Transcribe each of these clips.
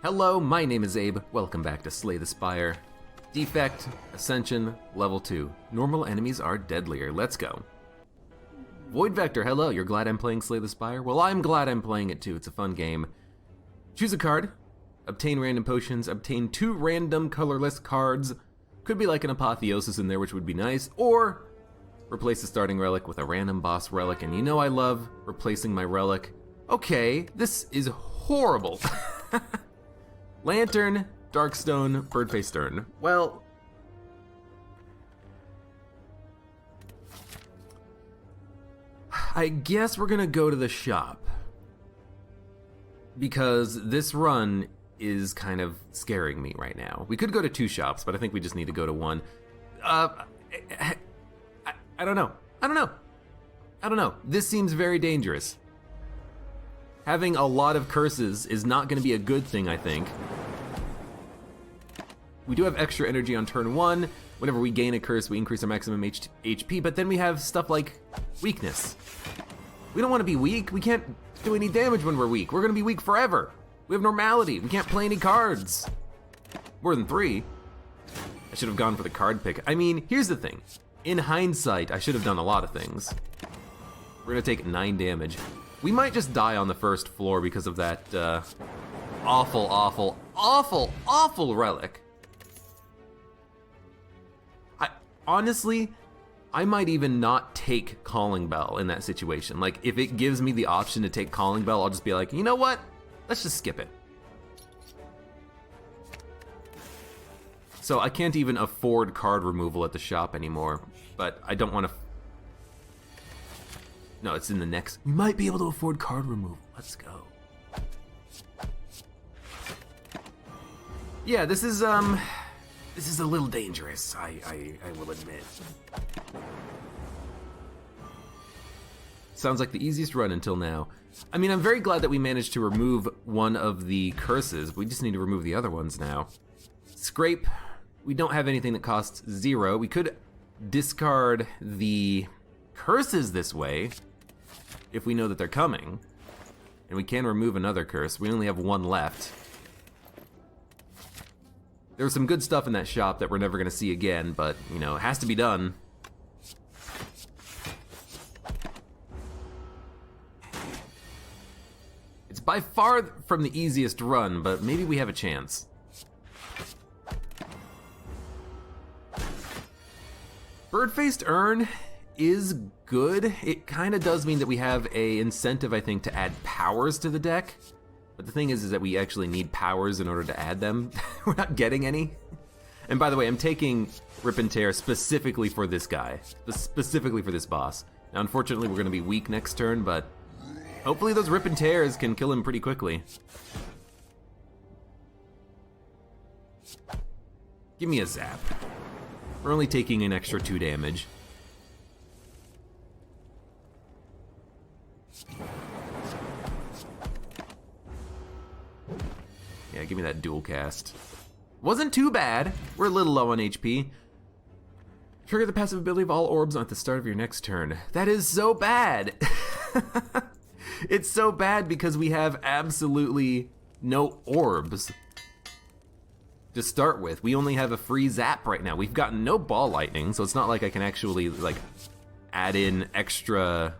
Hello, my name is Abe. Welcome back to Slay the Spire. Defect, Ascension, Level 2. Normal enemies are deadlier. Let's go. Void Vector, hello. You're glad I'm playing Slay the Spire? Well, I'm glad I'm playing it too. It's a fun game. Choose a card. Obtain random potions. Obtain 2 random colorless cards. Could be like an Apotheosis in there, which would be nice. Or replace the starting relic with a random boss relic. And you know I love replacing my relic. Okay, this is horrible. Lantern, Darkstone, Birdface Stern. Well, I guess we're gonna go to the shop because this run is kind of scaring me right now. We could go to 2 shops, but I think we just need to go to 1. I don't know. I don't know. This seems very dangerous. Having a lot of curses is not going to be a good thing, I think. We do have extra energy on turn 1. Whenever we gain a curse, we increase our maximum HP, but then we have stuff like weakness. We don't want to be weak. We can't do any damage when we're weak. We're going to be weak forever. We have normality. We can't play any cards. More than 3. I should have gone for the card pick. I mean, here's the thing. In hindsight, I should have done a lot of things. We're going to take 9 damage. We might just die on the first floor because of that awful relic. Honestly, I might even not take Calling Bell in that situation. Like, if it gives me the option to take Calling Bell, I'll just be like, you know what? Let's just skip it. So I can't even afford card removal at the shop anymore, but I don't want to. No, it's in the next. We might be able to afford card removal. Let's go. Yeah, this is a little dangerous, I will admit. Sounds like the easiest run until now. I mean, I'm very glad that we managed to remove one of the curses. We just need to remove the other ones now. Scrape. We don't have anything that costs 0. We could discard the curses this way if we know that they're coming. And we can remove another curse. We only have 1 left. There was some good stuff in that shop that we're never gonna see again, but, you know, it has to be done. It's by far from the easiest run, but maybe we have a chance. Bird-faced Urn is good. It kind of does mean that we have a incentive, I think, to add powers to the deck. But the thing is that we actually need powers in order to add them. We're not getting any. And by the way, I'm taking Rip and Tear specifically for this guy, specifically for this boss. Now, unfortunately, we're going to be weak next turn, but hopefully those Rip and Tears can kill him pretty quickly. Give me a zap. We're only taking an extra 2 damage. Yeah, give me that dual cast. Wasn't too bad. We're a little low on HP. Trigger the passive ability of all orbs at the start of your next turn. That is so bad. It's so bad because we have absolutely no orbs to start with. We only have a free zap right now. We've gotten no ball lightning, so it's not like I can actually like add in extra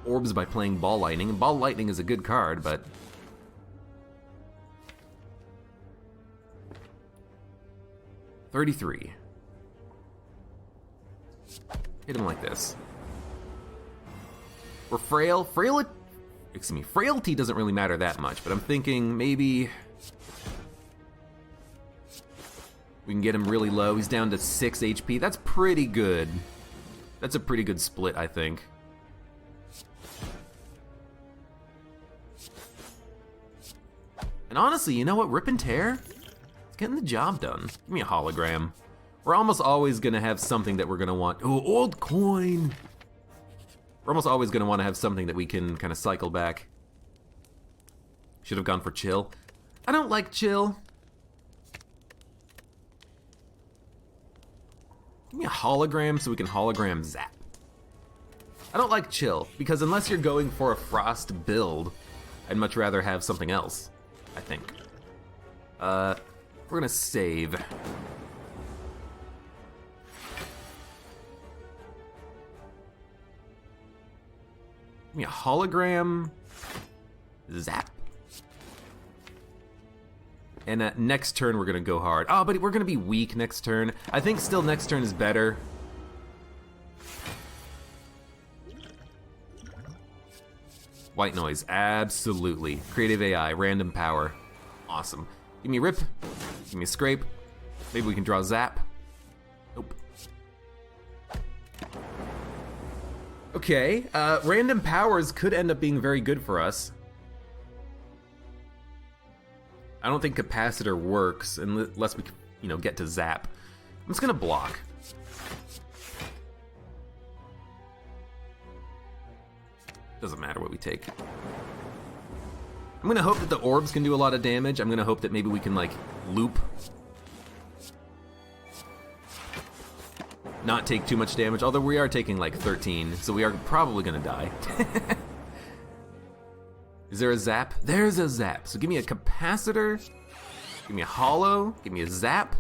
orbs by playing ball lightning. And ball lightning is a good card, but 33. Hit him like this. We're frail. Frailty doesn't really matter that much, but I'm thinking maybe we can get him really low. He's down to 6 HP. That's pretty good. That's a pretty good split, I think. And honestly, you know what? Rip and Tear? It's getting the job done. Give me a hologram. We're almost always gonna have something that we're gonna want. Oh, old coin! We're almost always gonna want to have something that we can kind of cycle back. Should have gone for Chill. I don't like Chill. Give me a hologram so we can hologram zap. I don't like Chill, because unless you're going for a Frost build, I'd much rather have something else. I think. We're gonna save. Give me a hologram. Zap. And next turn we're gonna go hard. Oh, but we're gonna be weak next turn. I think still next turn is better. White noise, absolutely. Creative AI, random power. Awesome. Give me rip, give me a scrape. Maybe we can draw zap. Nope. Okay, random powers could end up being very good for us. I don't think capacitor works unless we, get to zap. I'm just gonna block. Doesn't matter what we take. I'm gonna hope that the orbs can do a lot of damage. I'm gonna hope that maybe we can, loop. Not take too much damage, although we are taking, 13, so we are probably gonna die. Is there a zap? There's a zap. So give me a capacitor, give me a hollow, give me a zap,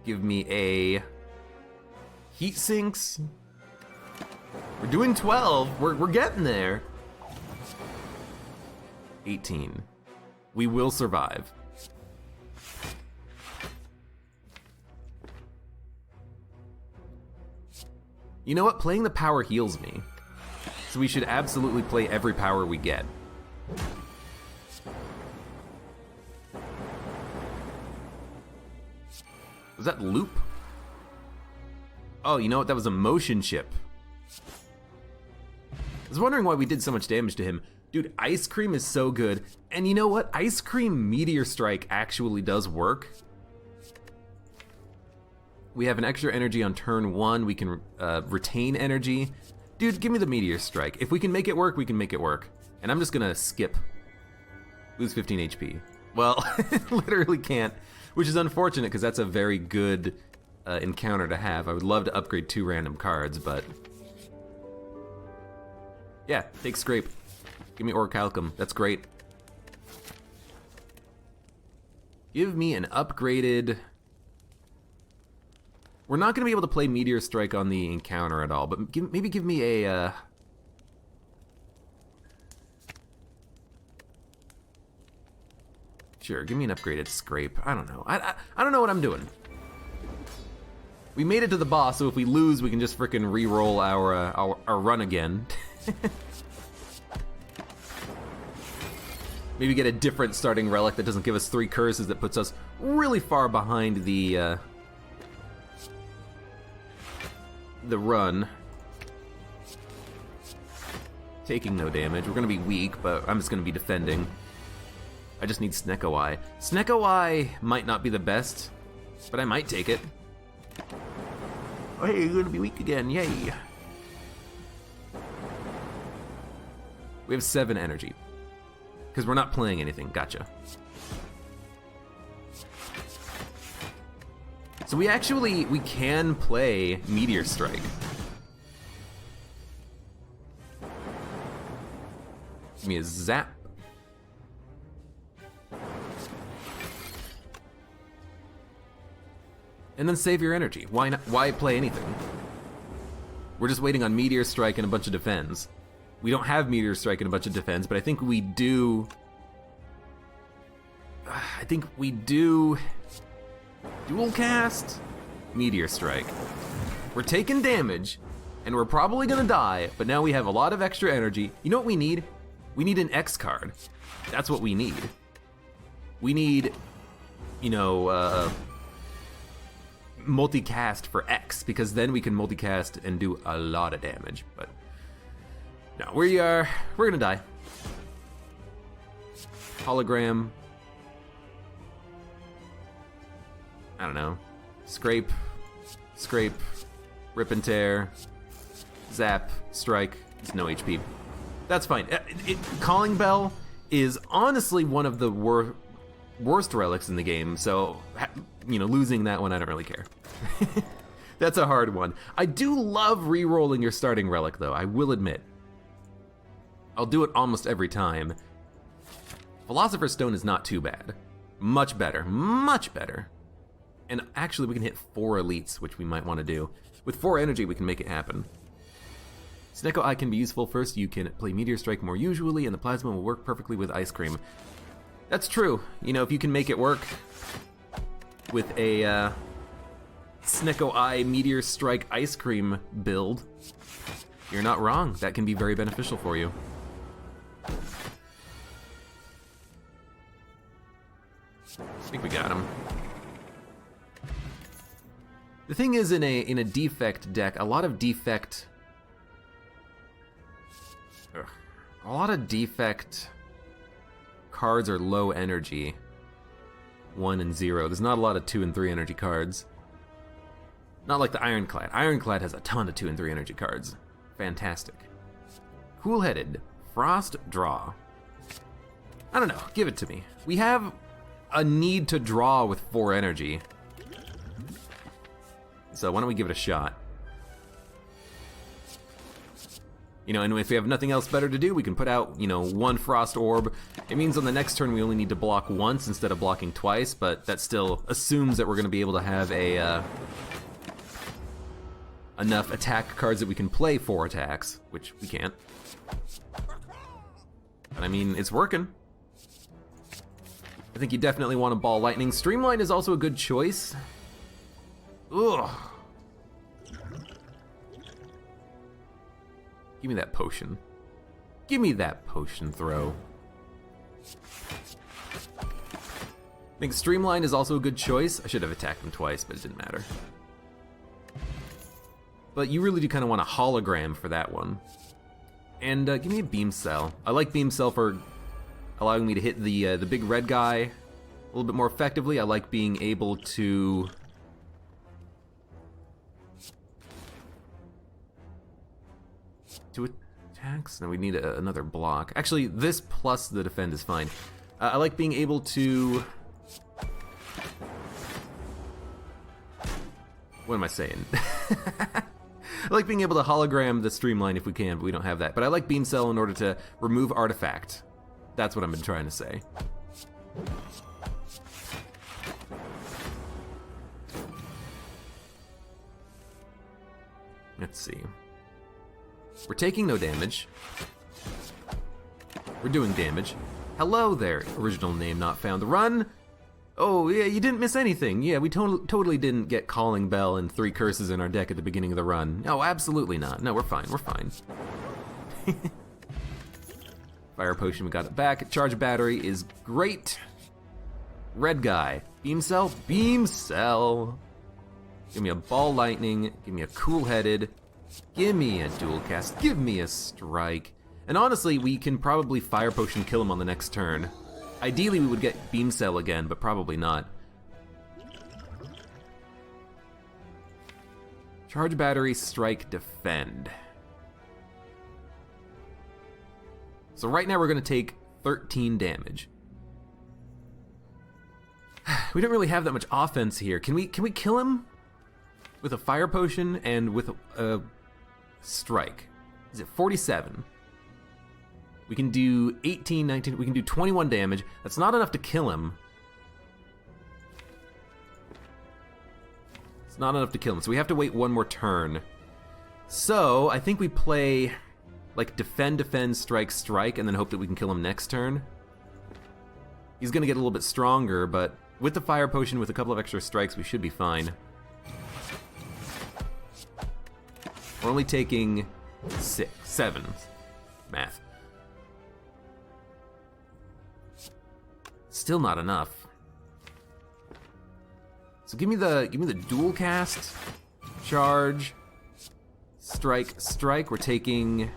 give me a heat sinks. We're doing 12. We're getting there. 18. We will survive. You know what? Playing the power heals me. So we should absolutely play every power we get. Was that loop? Oh, you know what? That was a motion chip. I was wondering why we did so much damage to him. Dude, Ice Cream is so good. And you know what? Ice Cream Meteor Strike actually does work. We have an extra energy on turn 1. We can retain energy. Dude, give me the Meteor Strike. If we can make it work, we can make it work. And I'm just gonna skip. Lose 15 HP. Well, literally can't. Which is unfortunate, because that's a very good encounter to have. I would love to upgrade 2 random cards, but... yeah, take Scrape. Give me Orichalcum. That's great. Give me an upgraded... We're not going to be able to play Meteor Strike on the encounter at all, but maybe give me a... Sure, give me an upgraded Scrape. I don't know. I don't know what I'm doing. We made it to the boss, so if we lose, we can just frickin' re-roll our run again. Maybe get a different starting relic that doesn't give us 3 curses, that puts us really far behind the run. Taking no damage. We're gonna be weak, but I'm just gonna be defending. I just need Snecko Eye. Snecko Eye might not be the best, but I might take it. Oh, hey, you're gonna be weak again, yay. We have 7 energy. Because we're not playing anything, gotcha. So we can play Meteor Strike. Give me a zap. And then save your energy. Why not? Why play anything? We're just waiting on Meteor Strike and a bunch of defense. We don't have Meteor Strike and a bunch of defense, but I think we do... dual cast Meteor Strike. We're taking damage, and we're probably gonna die, but now we have a lot of extra energy. You know what we need? We need an X card. That's what we need. We need, multicast for X, because then we can multicast and do a lot of damage, but no, we're gonna die. Hologram. I don't know. Scrape, rip and tear, zap, strike. It's no HP. That's fine. Calling Bell is honestly one of the worst relics in the game, so losing that one, I don't really care. That's a hard one. I do love re-rolling your starting relic, though, I will admit. I'll do it almost every time. Philosopher's Stone is not too bad. Much better, much better. And actually we can hit 4 elites, which we might want to do. With 4 energy we can make it happen. Snecko Eye can be useful. First you can play Meteor Strike more usually, and the Plasma will work perfectly with Ice Cream. That's true. You know, if you can make it work with a Snecko Eye Meteor Strike Ice Cream build, you're not wrong. That can be very beneficial for you. I think we got him. The thing is, in a defect deck, a lot of defect cards are low energy. 1 and 0. There's not a lot of 2 and 3 energy cards. Not like the Ironclad. Ironclad has a ton of 2 and 3 energy cards. Fantastic. Cool-headed. Frost Draw. I don't know. Give it to me. We have a need to draw with 4 energy. So why don't we give it a shot? You know, and if we have nothing else better to do, we can put out, you know, 1 Frost Orb. It means on the next turn we only need to block once instead of blocking twice, but that still assumes that we're going to be able to have a enough attack cards that we can play 4 attacks, which we can't. But I mean, it's working. I think you definitely want to Ball Lightning. Streamline is also a good choice. Ugh. Give me that potion. Give me that potion throw. I think Streamline is also a good choice. I should have attacked him twice, but it didn't matter. But you really do kind of want a hologram for that one. And give me a Beam Cell. I like Beam Cell for allowing me to hit the big red guy a little bit more effectively. I like being able to attacks. Now we need another block. Actually, this plus the defend is fine. I like being able to. What am I saying? I like being able to hologram the Streamline if we can, but we don't have that. But I like Beam Cell in order to remove artifact. That's what I've been trying to say. Let's see. We're taking no damage. We're doing damage. Hello there, original name not found. Run! Oh, yeah, you didn't miss anything. Yeah, we totally didn't get Calling Bell and 3 curses in our deck at the beginning of the run. No, absolutely not. No, we're fine, we're fine. Fire Potion, we got it back. Charge Battery is great. Red guy. Beam Cell? Beam Cell. Give me a Ball Lightning. Give me a Cool-Headed. Give me a Dual Cast. Give me a Strike. And honestly, we can probably Fire Potion kill him on the next turn. Ideally, we would get Beam Cell again, but probably not. Charge Battery, Strike, Defend. So right now we're going to take 13 damage. We don't really have that much offense here. Can we kill him with a Fire Potion and with a Strike? Is it 47? We can do 18, 19, we can do 21 damage. That's not enough to kill him. It's not enough to kill him, so we have to wait 1 more turn. So, I think we play, like, defend, defend, strike, strike, and then hope that we can kill him next turn. He's gonna get a little bit stronger, but with the Fire Potion, with a couple of extra strikes, we should be fine. We're only taking 7. Math. Still not enough. So give me the dual cast, charge, strike, strike. We're taking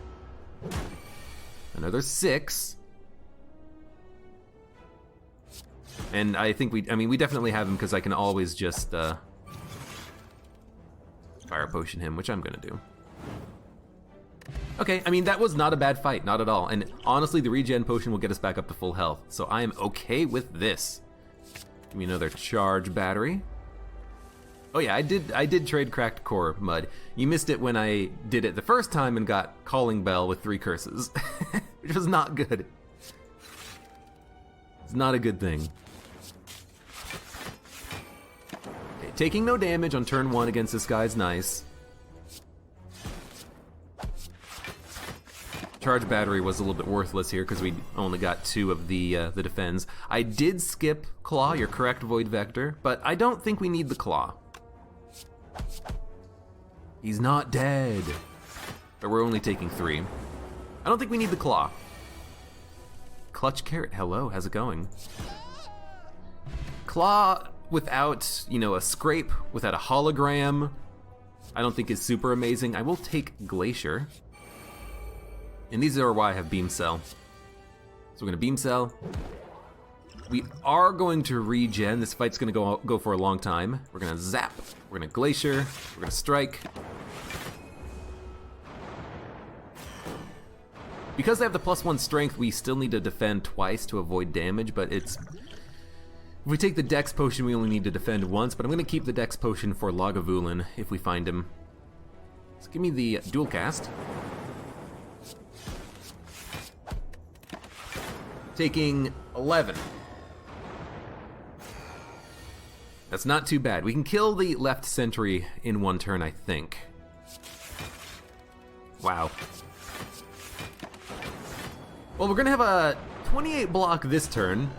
another 6. And I think we definitely have him because I can always just Fire Potion him, which I'm gonna do. Okay, I mean, that was not a bad fight, not at all. And honestly, the regen potion will get us back up to full health, so I am okay with this. Give me another charge battery. Oh yeah, I did trade Cracked Core, Mud. You missed it when I did it the first time and got Calling Bell with 3 curses, which was not good. It's not a good thing. Okay, taking no damage on turn 1 against this guy is nice. Charge battery was a little bit worthless here because we only got 2 of the defends. I did skip Claw, you're correct, Void Vector, but I don't think we need the Claw. He's not dead. But we're only taking 3. I don't think we need the Claw. Clutch Carrot, hello, how's it going? Claw without, you know, a scrape, without a hologram, I don't think is super amazing. I will take Glacier. And these are why I have Beam Cell. So we're gonna Beam Cell. We are going to regen. This fight's gonna go for a long time. We're gonna Zap, we're gonna Glacier, we're gonna Strike. Because I have the +1 strength, we still need to defend twice to avoid damage, but it's... If we take the Dex Potion, we only need to defend once, but I'm gonna keep the Dex Potion for Lagavulin if we find him. So give me the Dual Cast. Taking 11. That's not too bad. We can kill the left sentry in 1 turn, I think. Wow. Well, we're gonna have a 28 block this turn.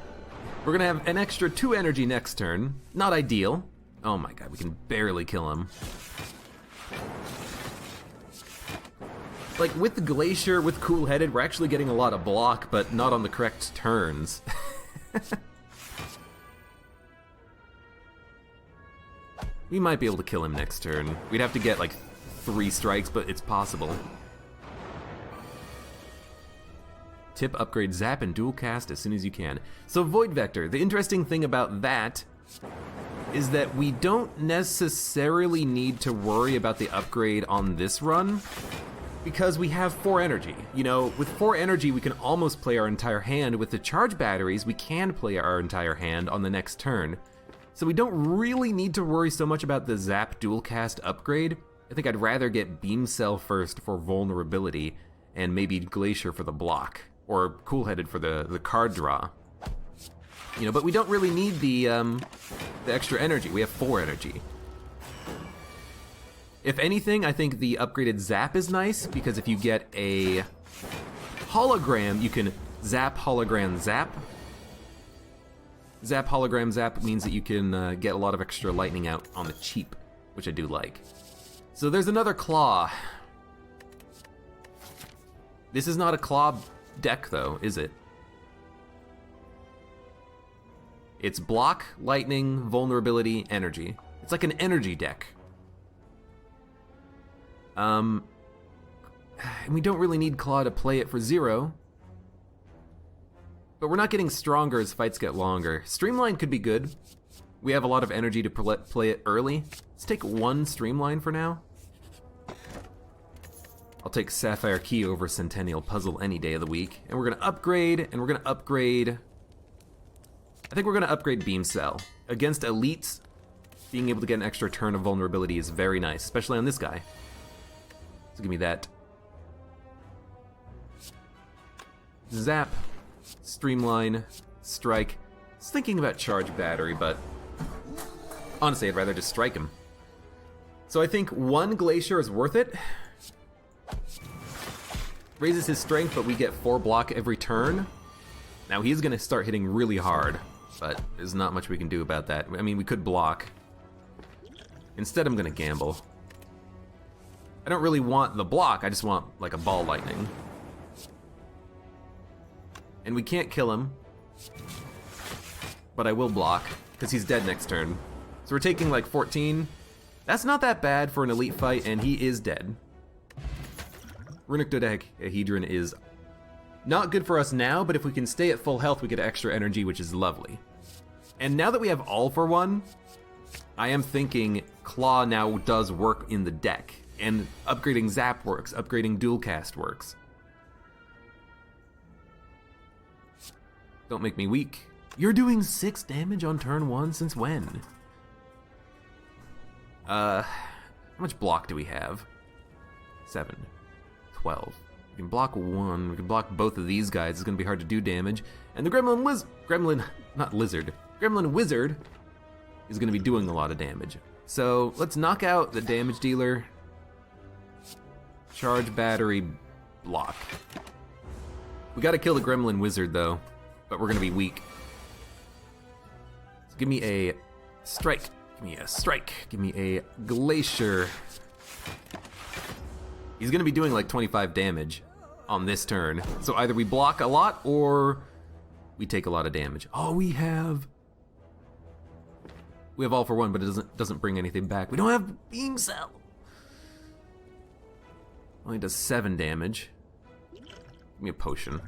We're gonna have an extra 2 energy next turn. Not ideal. Oh my god, we can barely kill him. Like, with the Glacier, with Cool Headed, we're actually getting a lot of block, but not on the correct turns. We might be able to kill him next turn. We'd have to get, like, 3 strikes, but it's possible. Tip, upgrade Zap and Dual Cast as soon as you can. So Void Vector, the interesting thing about that is that we don't necessarily need to worry about the upgrade on this run, because we have 4 energy. You know, with 4 energy we can almost play our entire hand. With the charge batteries, we can play our entire hand on the next turn. So we don't really need to worry so much about the Zap Dual Cast upgrade. I think I'd rather get Beam Cell first for vulnerability, and maybe Glacier for the block, or Cool Headed for the card draw. You know, but we don't really need the extra energy. We have 4 energy. If anything, I think the upgraded Zap is nice, because if you get a hologram, you can Zap, hologram, Zap. Zap, hologram, Zap means that you can get a lot of extra lightning out on the cheap, which I do like. So there's another Claw. This is not a Claw deck, though, is it? It's block, lightning, vulnerability, energy. It's like an energy deck. And we don't really need Claw to play it for 0. But we're not getting stronger as fights get longer. Streamline could be good. We have a lot of energy to play it early. Let's take 1 Streamline for now. I'll take Sapphire Key over Centennial Puzzle any day of the week. And we're gonna upgrade, and we're gonna upgrade... I think we're gonna upgrade Beam Cell. Against elites, being able to get an extra turn of vulnerability is very nice, especially on this guy. So give me that. Zap, Streamline, Strike. I was thinking about Charge Battery, but honestly, I'd rather just strike him. So I think 1 Glacier is worth it. Raises his strength, but we get 4 block every turn. Now he's gonna start hitting really hard, but there's not much we can do about that. I mean, we could block. Instead, I'm gonna gamble. I don't really want the block, I just want like a ball lightning. And we can't kill him, but I will block, because he's dead next turn. So we're taking like 14. That's not that bad for an elite fight, and he is dead. Runic Dodecahedron is not good for us now, but if we can stay at full health, we get extra energy, which is lovely. And now that we have all for 1, I am thinking Claw now does work in the deck. And upgrading Zap works, upgrading Dual Cast works. Don't make me weak. You're doing 6 damage on turn 1 since when? How much block do we have? 7, 12, We can block one. We can block both of these guys. It's gonna be hard to do damage. And the Gremlin Wizard is gonna be doing a lot of damage. So let's knock out the damage dealer. Charge battery, block. We gotta kill the Gremlin Wizard though, but we're gonna be weak. So give me a strike. Give me a strike. Give me a glacier. He's gonna be doing like 25 damage on this turn. So either we block a lot or we take a lot of damage. Oh, we have all for one, but it doesn't bring anything back. We don't have beam cell. Only does 7 damage. Give me a potion.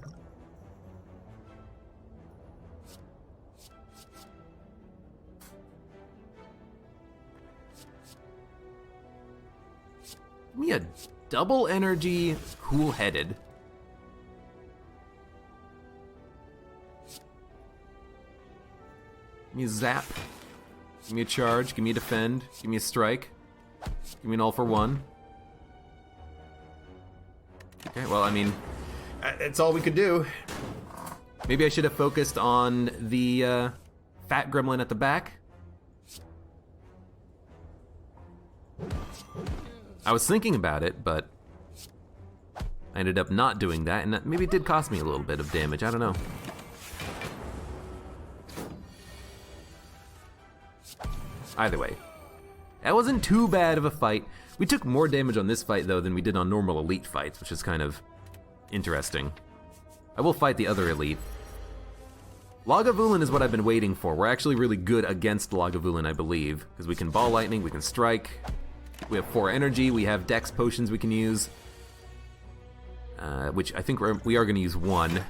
Give me a double energy, cool-headed. Give me a zap. Give me a charge. Give me a defend. Give me a strike. Give me an all for one. Okay, well, I mean, it's all we could do. Maybe I should have focused on the fat gremlin at the back. I was thinking about it, but I ended up not doing that, and maybe it did cost me a little bit of damage. I don't know. Either way, that wasn't too bad of a fight. We took more damage on this fight, though, than we did on normal elite fights, which is kind of interesting. I will fight the other elite. Lagavulin is what I've been waiting for. We're actually really good against Lagavulin, I believe, because we can ball lightning, we can strike, we have 4 energy, we have dex potions we can use, which I think we are going to use 1.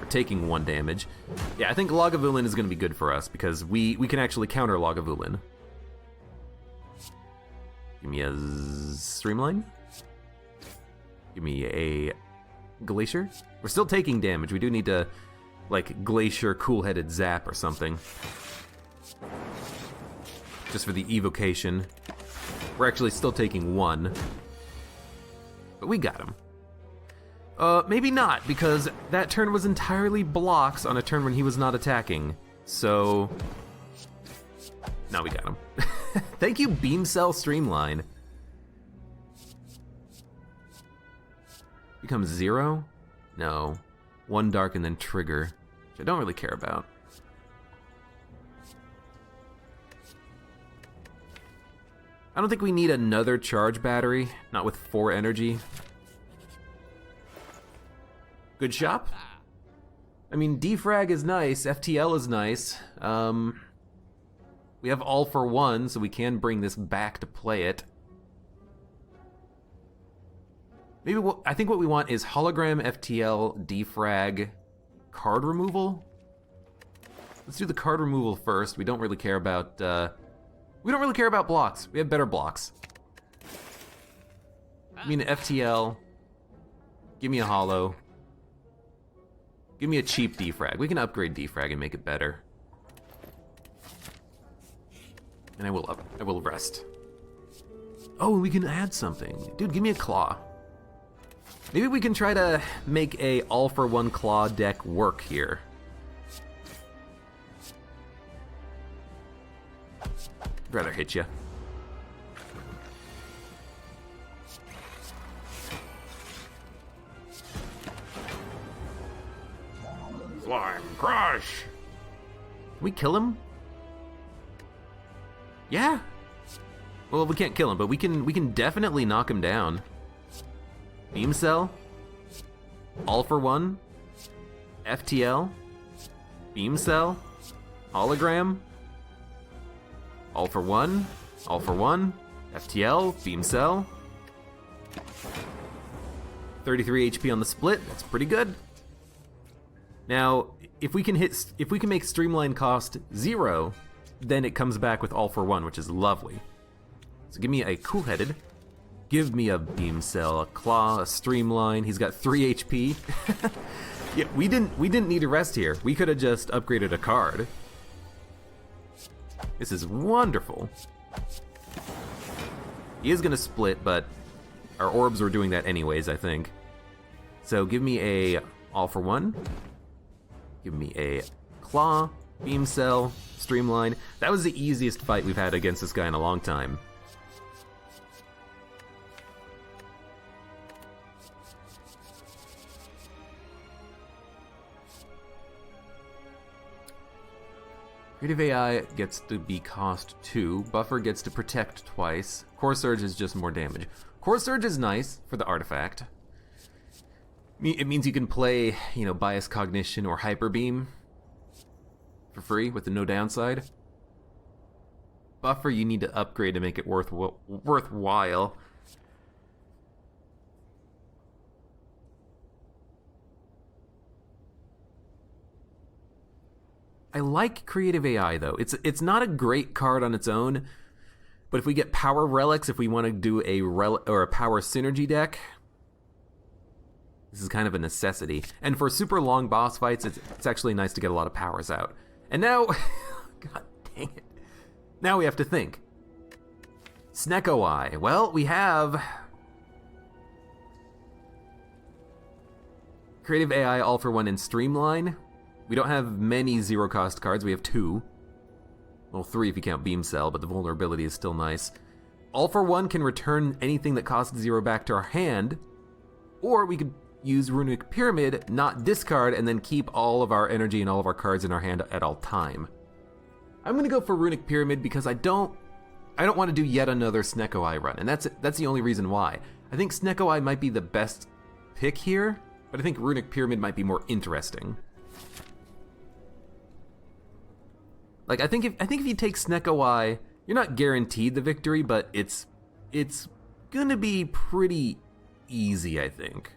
Taking 1 damage. Yeah, I think Lagavulin is going to be good for us because we can actually counter Lagavulin. Give me a streamline. Give me a glacier. We're still taking damage. We do need to, like, glacier cool-headed zap or something. Just for the evocation. We're actually still taking 1. But we got him. Maybe not, because that turn was entirely blocks on a turn when he was not attacking. So, now we got him. Thank you, Beam Cell Streamline. Becomes 0? No. 1 dark and then trigger, which I don't really care about. I don't think we need another charge battery, not with 4 energy. Good shop. I mean, defrag is nice, FTL is nice. We have all for one, so we can bring this back to play it. Maybe I think what we want is hologram, FTL, defrag, card removal. Let's do the card removal first. We don't really care about blocks. We have better blocks. I mean, FTL. Give me a holo. Give me a cheap defrag. We can upgrade defrag and make it better. And I will rest. Oh, we can add something. Dude, give me a claw. Maybe we can try to make a all-for-one claw deck work here. I'd rather hit you. Slime crush. Can we kill him? Yeah. Well, we can't kill him, but we can definitely knock him down. Beam cell. All for one. FTL. Beam cell. Hologram. All for one. All for one. FTL. Beam cell. 33 HP on the split. That's pretty good. Now, if we can make Streamline cost 0, then it comes back with all for one, which is lovely. So give me a cool-headed. Give me a beam cell, a claw, a streamline. He's got 3 HP. Yeah, we didn't need to rest here. We could have just upgraded a card. This is wonderful. He is going to split, but our orbs were doing that anyways, I think. So give me a all for one. Give me a claw, beam cell, streamline. That was the easiest fight we've had against this guy in a long time. Creative AI gets to be cost 2. Buffer gets to protect twice. Core Surge is just more damage. Core Surge is nice for the artifact. It means you can play, Bias Cognition or Hyper Beam for free with the no downside. Buffer you need to upgrade to make it worthwhile. I like Creative AI though. It's not a great card on its own, but if we get power relics, if we want to do a power synergy deck, this is kind of a necessity. And for super long boss fights, it's actually nice to get a lot of powers out. And now, god dang it, now we have to think. Snecko Eye. Well, we have Creative AI all for one in Streamline. We don't have many zero-cost cards. We have 2. Well, 3 if you count Beam Cell, but the vulnerability is still nice. All for one can return anything that costs 0 back to our hand, or we could use Runic Pyramid, not discard, and then keep all of our energy and all of our cards in our hand at all time. I'm gonna go for Runic Pyramid because I don't want to do yet another Snecko Eye run, and that's the only reason why. I think Snecko Eye might be the best pick here, but I think Runic Pyramid might be more interesting. Like, I think if you take Snecko Eye, you're not guaranteed the victory, but it's gonna be pretty easy, I think.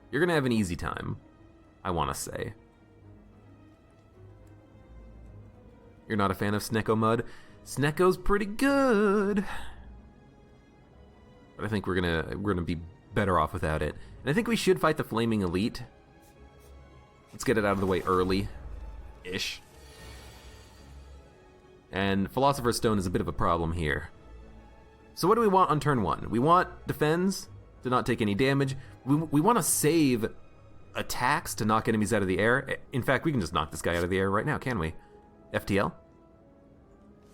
You're gonna have an easy time, I wanna say. You're not a fan of Snecko Mud? Snecko's pretty good. But I think we're gonna be better off without it. And I think we should fight the Flaming Elite. Let's get it out of the way early-ish. And Philosopher's Stone is a bit of a problem here. So what do we want on turn 1? We want defends to not take any damage. We want to save attacks to knock enemies out of the air. In fact, we can just knock this guy out of the air right now, can we? FTL.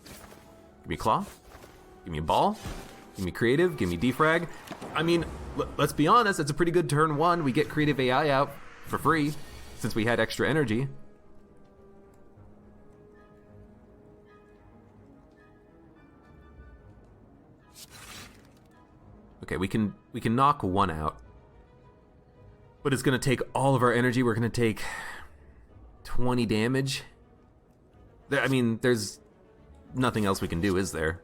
Give me Claw. Give me Ball. Give me Creative. Give me Defrag. I mean, let's be honest, it's a pretty good turn 1. We get Creative AI out for free since we had extra energy. Okay, we can knock 1 out. But it's gonna take all of our energy. We're gonna take 20 damage. I mean, there's nothing else we can do, is there?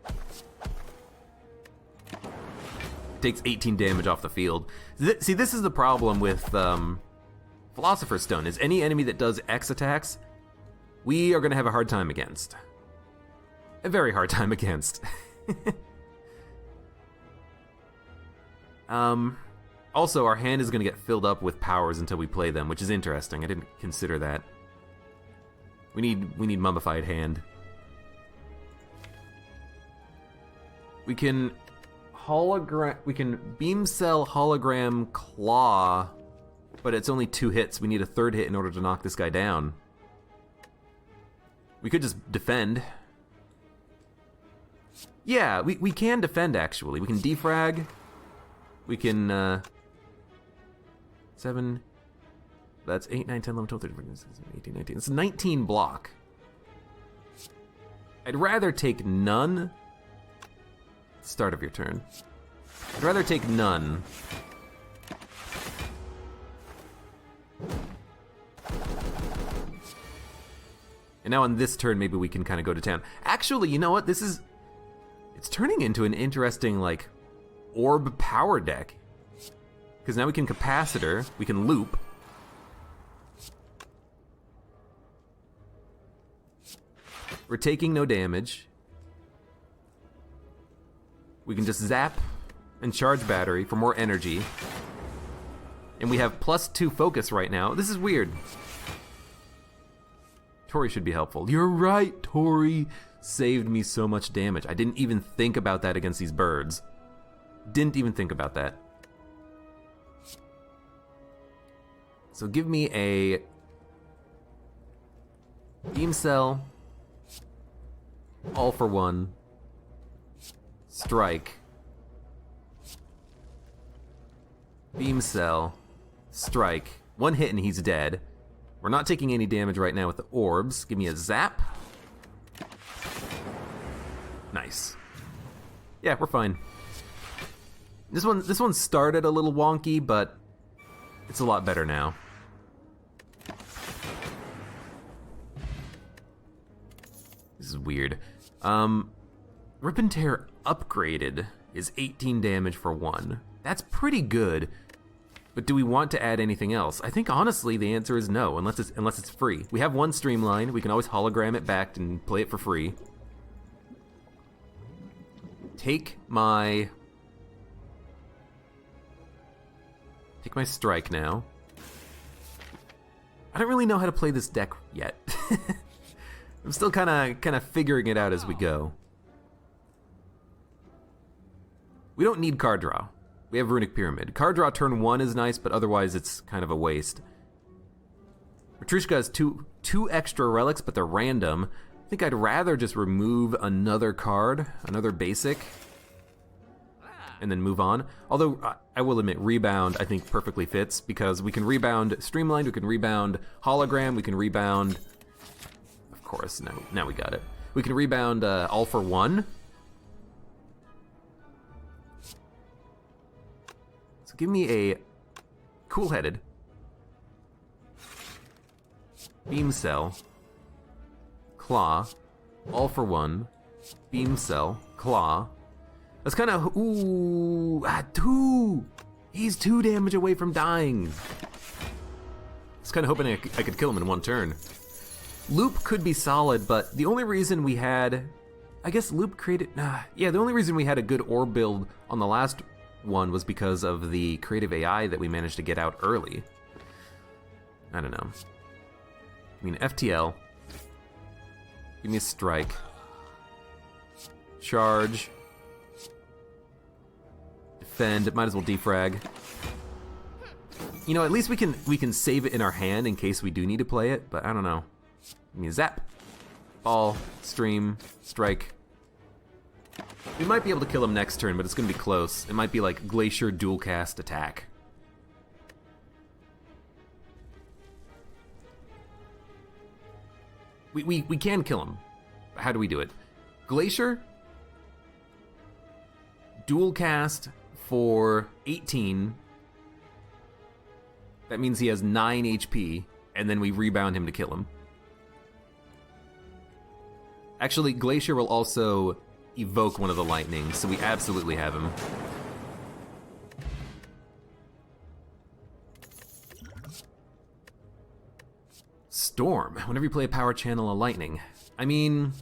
It takes 18 damage off the field. See, this is the problem with Philosopher's Stone, is any enemy that does X attacks, we are gonna have a hard time against. A very hard time against. Also, our hand is going to get filled up with powers until we play them, which is interesting. I didn't consider that. We need Mummified Hand. We can Beam Cell Hologram Claw, but it's only 2 hits. We need a 3rd hit in order to knock this guy down. We could just defend. Yeah, we can defend, actually. We can defrag. We can, 7, that's 8, 9, 10, 11, 12, 13, 14, 15, 16, 18, 19. It's 19 block. I'd rather take none. Start of your turn. I'd rather take none. And now on this turn, maybe we can kind of go to town. Actually, you know what? It's turning into an interesting, like, orb power deck. Because now we can capacitor, we can loop. We're taking no damage. We can just zap and charge battery for more energy. And we have +2 focus right now. This is weird. Tori should be helpful. You're right, Tori. saved me so much damage. I didn't even think about that against these birds. Didn't even think about that. So give me a beam cell, all for one, strike, beam cell, strike, one hit and he's dead. We're not taking any damage right now with the orbs. Give me a zap. Nice. Yeah, we're fine. This one started a little wonky, but it's a lot better now. This is weird. Rip and Tear upgraded is 18 damage for 1. That's pretty good. But do we want to add anything else? I think honestly the answer is no, unless it's free. We have one streamline. We can always hologram it back and play it for free. Take my strike now. I don't really know how to play this deck yet. I'm still kind of figuring it out as we go. We don't need card draw. We have Runic Pyramid. Card draw turn 1 is nice, but otherwise it's kind of a waste. Matryoshka has two extra relics, but they're random. I think I'd rather just remove another card, another basic, and then move on. Although, I will admit, Rebound I think perfectly fits, because we can rebound Streamlined, we can rebound Hologram, we can rebound... Of course, now we got it. We can rebound All for One. So give me a Cool-Headed, Beam Cell, Claw, All for One, Beam Cell, Claw. That's kind of, ooh, 2! He's 2 damage away from dying. I was kind of hoping I could kill him in one turn. Loop could be solid, but the only reason we had, I guess Loop created, yeah, the only reason we had a good orb build on the last one was because of the creative AI that we managed to get out early. I don't know. I mean, FTL. Give me a strike. Charge. Defend. Might as well defrag. You know, at least we can save it in our hand in case we do need to play it, but I don't know. Give me a zap. Ball. Stream. Strike. We might be able to kill him next turn, but it's going to be close. It might be like Glacier dual cast attack. We can kill him. How do we do it? Glacier, dual cast for 18. That means he has 9 HP, and then we rebound him to kill him. Actually, Glacier will also evoke one of the lightnings, so we absolutely have him. Storm. Whenever you play a power channel, a lightning. I mean,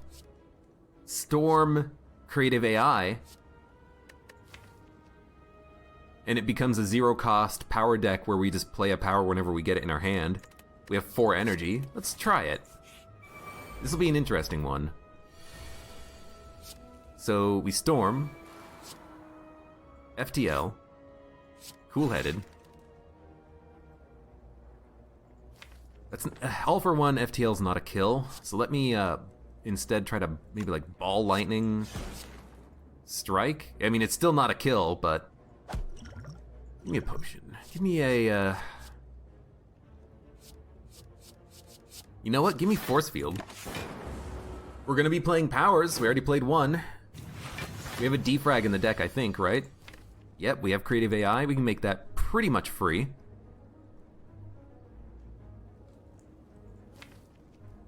Storm, creative AI, and it becomes a 0-cost power deck where we just play a power whenever we get it in our hand. We have 4 energy. Let's try it. This will be an interesting one. So we Storm, FTL, Cool-Headed. That's All for One. FTL's not a kill, so let me instead try to maybe like Ball Lightning Strike. I mean, it's still not a kill, but give me a potion. Give me a you know what? Give me Force Field. We're gonna be playing powers. We already played one. We have a defrag in the deck, I think, right? Yep, we have creative AI. We can make that pretty much free.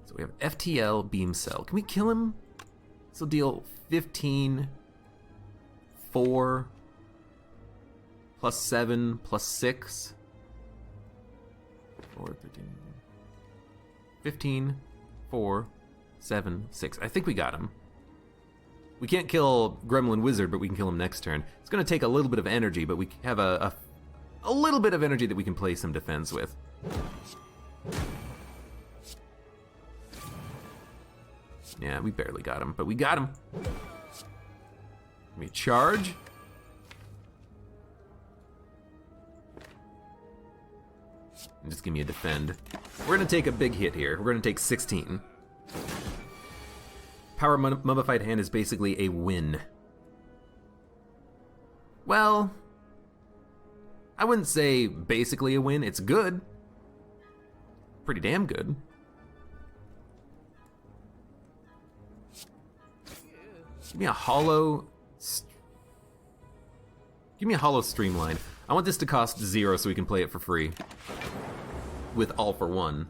So we have FTL Beam Cell. Can we kill him? This will deal 15, 4, plus 7, plus 6. 4, 13, 15, 4, 7, 6. I think we got him. We can't kill Gremlin Wizard, but we can kill him next turn. It's going to take a little bit of energy, but we have a little bit of energy that we can play some defense with. Yeah, we barely got him, but we got him. Give me a charge. And just give me a defend. We're gonna take a big hit here. We're gonna take 16. Power Mummified Hand is basically a win. Well, I wouldn't say basically a win. It's good. Pretty damn good. Give me a hollow... Give me a hollow Streamline. I want this to cost 0 so we can play it for free. With all for 1.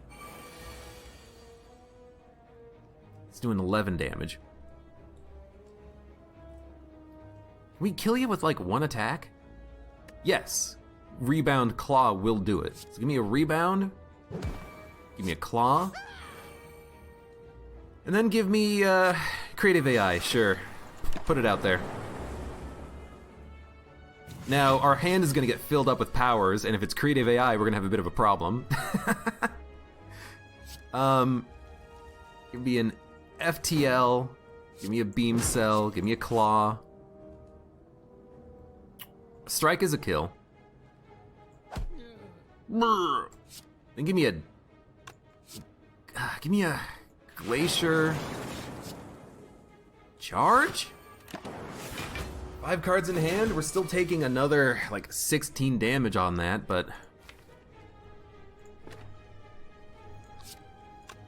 It's doing 11 damage. Can we kill you with like 1 attack? Yes. Rebound Claw will do it. So give me a Rebound. Give me a Claw. And then give me Creative AI, sure. Put it out there. Now, our hand is going to get filled up with powers, and if it's Creative AI, we're going to have a bit of a problem. Give me an FTL, give me a Beam Cell, give me a Claw. Strike is a kill. Then give me a Glacier. Charge? 5 cards in hand, we're still taking another, like, 16 damage on that, but...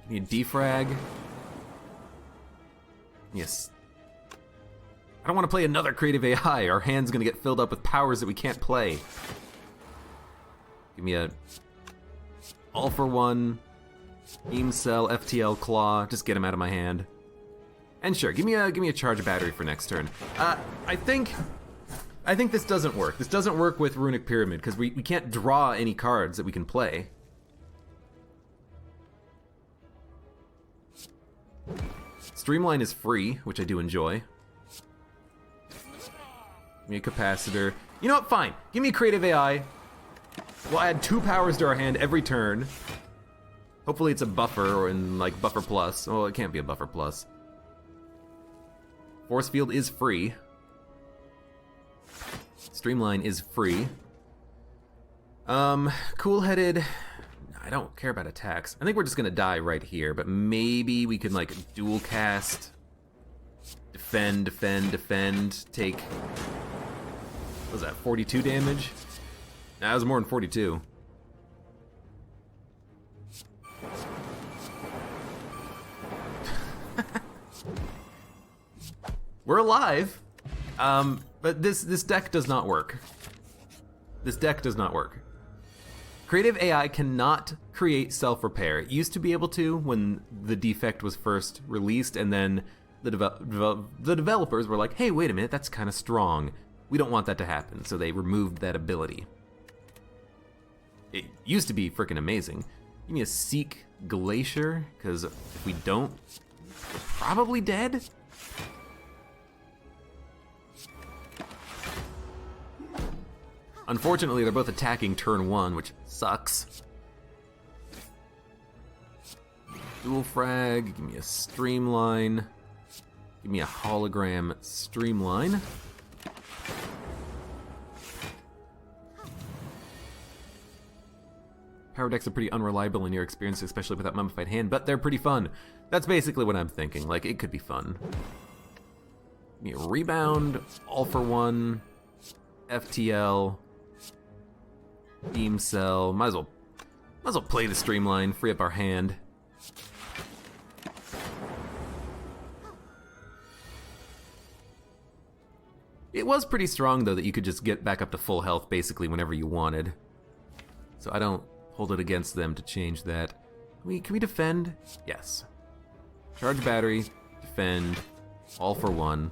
Give me a defrag. Yes. I don't want to play another Creative AI. Our hand's gonna get filled up with powers that we can't play. Give me a... All for 1. Beam Cell, FTL, Claw. Just get him out of my hand. And sure, give me a charge battery for next turn. I think this doesn't work. This doesn't work with Runic Pyramid, because we can't draw any cards that we can play. Streamline is free, which I do enjoy. Give me a Capacitor. You know what, fine. Give me a Creative AI. We'll add 2 powers to our hand every turn. Hopefully it's a buffer, or in, like, buffer plus. Oh, it can't be a buffer plus. Force Field is free. Streamline is free. Cool-headed... I don't care about attacks. I think we're just gonna die right here, but maybe we can, like, dual cast. Defend, defend, defend. Take... What was that, 42 damage? Nah, that was more than 42. We're alive, but this deck does not work. This deck does not work. Creative AI cannot create self-repair. It used to be able to when the defect was first released, and then the developers were like, hey, wait a minute, that's kind of strong. We don't want that to happen, so they removed that ability. It used to be freaking amazing. Give me a Seek Glacier, because if we don't, we're probably dead. Unfortunately, they're both attacking turn 1, which sucks. Dual frag, give me a Streamline. Give me a Hologram Streamline. Power decks are pretty unreliable in your experience, especially with that Mummified Hand, but they're pretty fun. That's basically what I'm thinking, like, it could be fun. Give me a Rebound, All for 1, FTL, Beam Cell. Might as well play the Streamline, free up our hand. It was pretty strong though that you could just get back up to full health basically whenever you wanted. So I don't hold it against them to change that. Can we defend? Yes. Charge battery, defend, all for 1.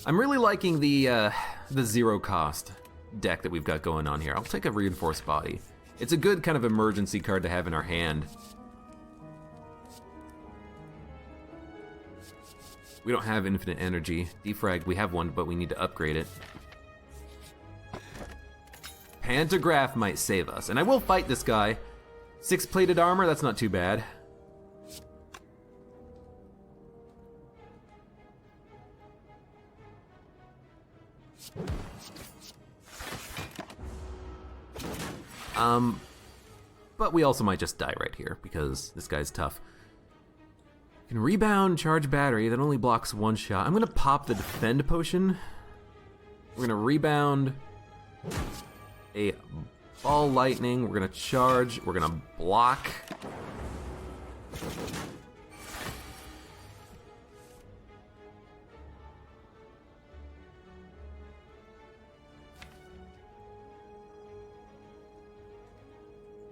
I'm really liking the 0 cost deck that we've got going on here. I'll take a Reinforced Body. It's a good kind of emergency card to have in our hand. We don't have infinite energy. Defrag, we have one, but we need to upgrade it. Pantograph might save us, and I will fight this guy. 6-plated armor, that's not too bad. But we also might just die right here, because this guy's tough. Can rebound, charge battery, that only blocks 1 shot. I'm gonna pop the defend potion. We're gonna rebound a ball lightning, we're gonna charge, we're gonna block.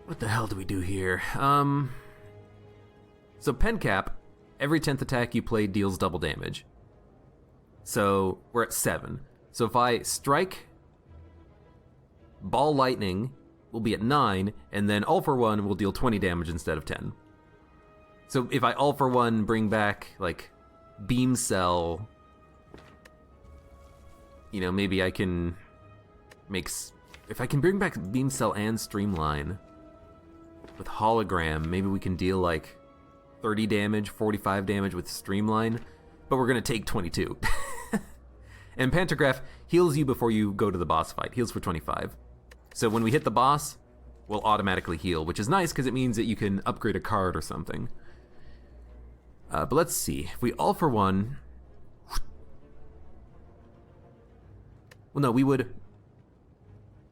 What the hell do we do here? So pen cap, every 10th attack you play deals double damage. So we're at 7. So if I strike, ball lightning will be at 9, and then all for one will deal 20 damage instead of 10. So if I all for one bring back like beam cell, you know, maybe I can make, if I can bring back beam cell and streamline with hologram, maybe we can deal like 30 damage, 45 damage with streamline, but we're gonna take 22. And Pantograph heals you before you go to the boss fight, heals for 25. So when we hit the boss, we'll automatically heal, which is nice because it means that you can upgrade a card or something. But let's see, if we all for one, well no, we would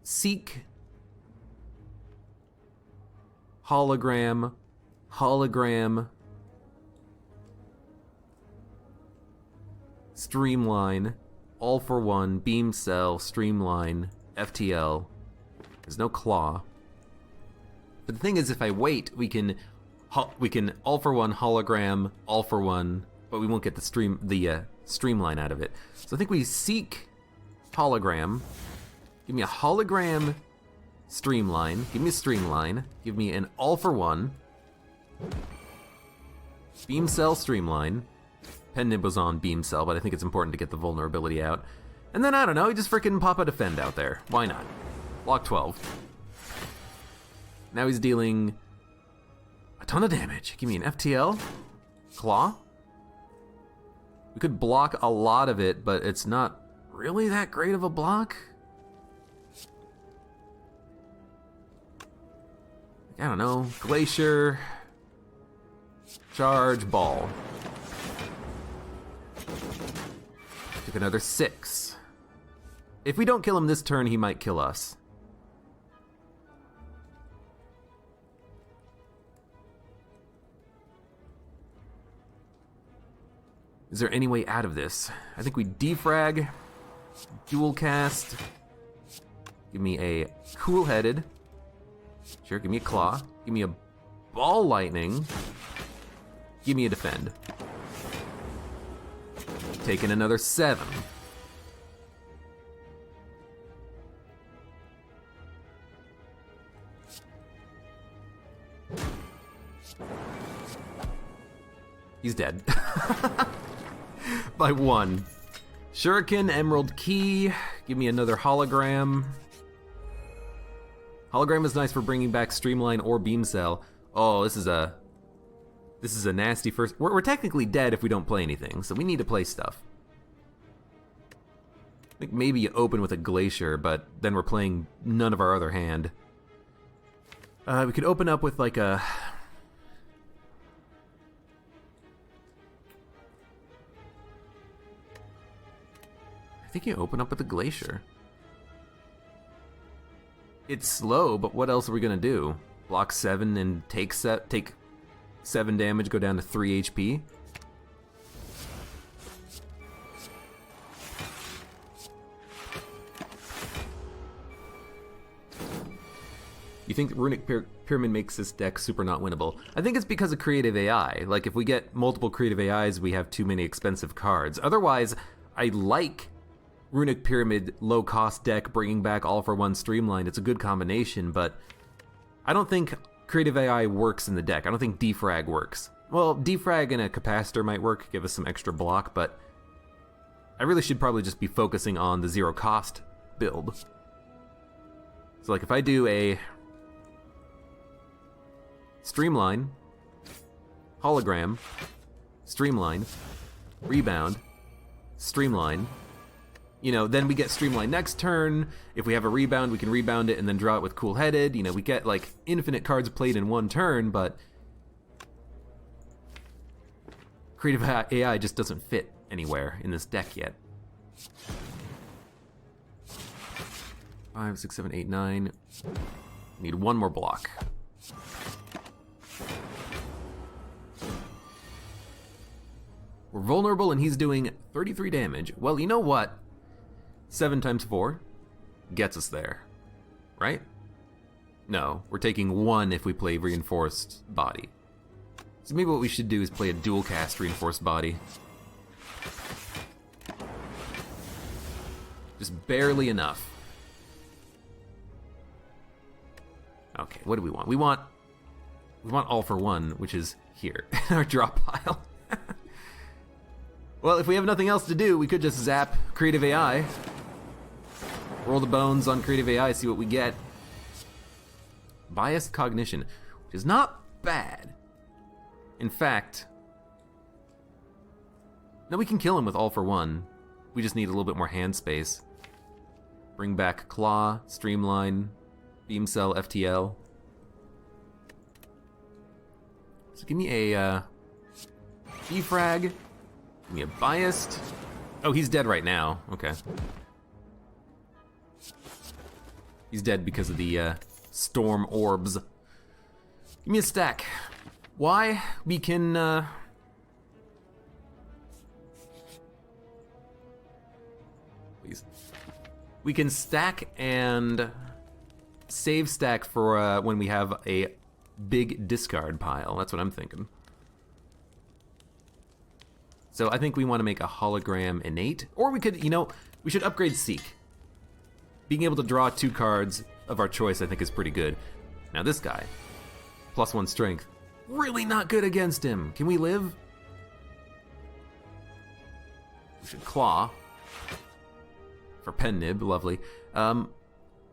seek, hologram, hologram, streamline, all for one, beam cell, streamline, FTL. There's no claw. But the thing is, if I wait, we can all for one hologram, all for one, but we won't get the streamline out of it. So I think we seek hologram. Give me a hologram streamline. Give me a streamline. Give me an all for one. Beam cell streamline. Pen nib was on beam cell, but I think it's important to get the vulnerability out. And then I don't know, just freaking pop a defend out there. Why not? Block 12. Now he's dealing a ton of damage. Give me an FTL. Claw. We could block a lot of it, but it's not really that great of a block. I don't know, Glacier, charge, ball. Took another 6. If we don't kill him this turn, he might kill us. Is there any way out of this? I think we defrag, dual cast, give me a cool-headed. Sure, give me a claw. Give me a ball lightning. Give me a defend. Taking another 7. He's dead. By 1. Shuriken, Emerald Key. Give me another hologram. Hologram is nice for bringing back Streamline or Beam Cell. Oh, this is a nasty first. We're technically dead if we don't play anything, so we need to play stuff. I think maybe you open with a Glacier, but then we're playing none of our other hand. We could open up with like a... I think you open up with a Glacier. It's slow, but what else are we gonna do? Block 7 and take 7 damage, go down to 3 HP? You think Runic Pyramid makes this deck super not winnable? I think it's because of creative AI. Like, if we get multiple creative AIs, we have too many expensive cards. Otherwise, I like Runic Pyramid low-cost deck bringing back all for one Streamline. It's a good combination, but I don't think creative AI works in the deck. I don't think defrag works. Well, defrag and a capacitor might work, give us some extra block, but I really should probably just be focusing on the zero-cost build. So like if I do a Streamline, Hologram, Streamline, Rebound, Streamline. You know, then we get Streamline next turn. If we have a rebound, we can rebound it and then draw it with Cool Headed. You know, we get like infinite cards played in one turn, but Creative AI just doesn't fit anywhere in this deck yet. 5, 6, 7, 8, 9. Need one more block. We're vulnerable and he's doing 33 damage. Well, you know what? 7 times 4 gets us there, right? No, we're taking 1 if we play Reinforced Body. So maybe what we should do is play a dual cast Reinforced Body. Just barely enough. Okay, what do we want? We want All for One, which is here in our drop pile. Well, if we have nothing else to do, we could just zap Creative AI. Roll the bones on Creative AI, see what we get. Biased Cognition, which is not bad. In fact, no, we can kill him with All for One. We just need a little bit more hand space. Bring back Claw, Streamline, Beam Cell, FTL. So give me a defrag. Give me a biased. Oh, he's dead right now. Okay. He's dead because of the storm orbs. Give me a stack. Why? We can please. We can stack and save stack for when we have a big discard pile. That's what I'm thinking. So I think we want to make a hologram innate, or we could, you know, we should upgrade Seek. Being able to draw 2 cards of our choice, I think, is pretty good. Now this guy, +1 strength, really not good against him. Can we live? We should Claw for Pen Nib, lovely.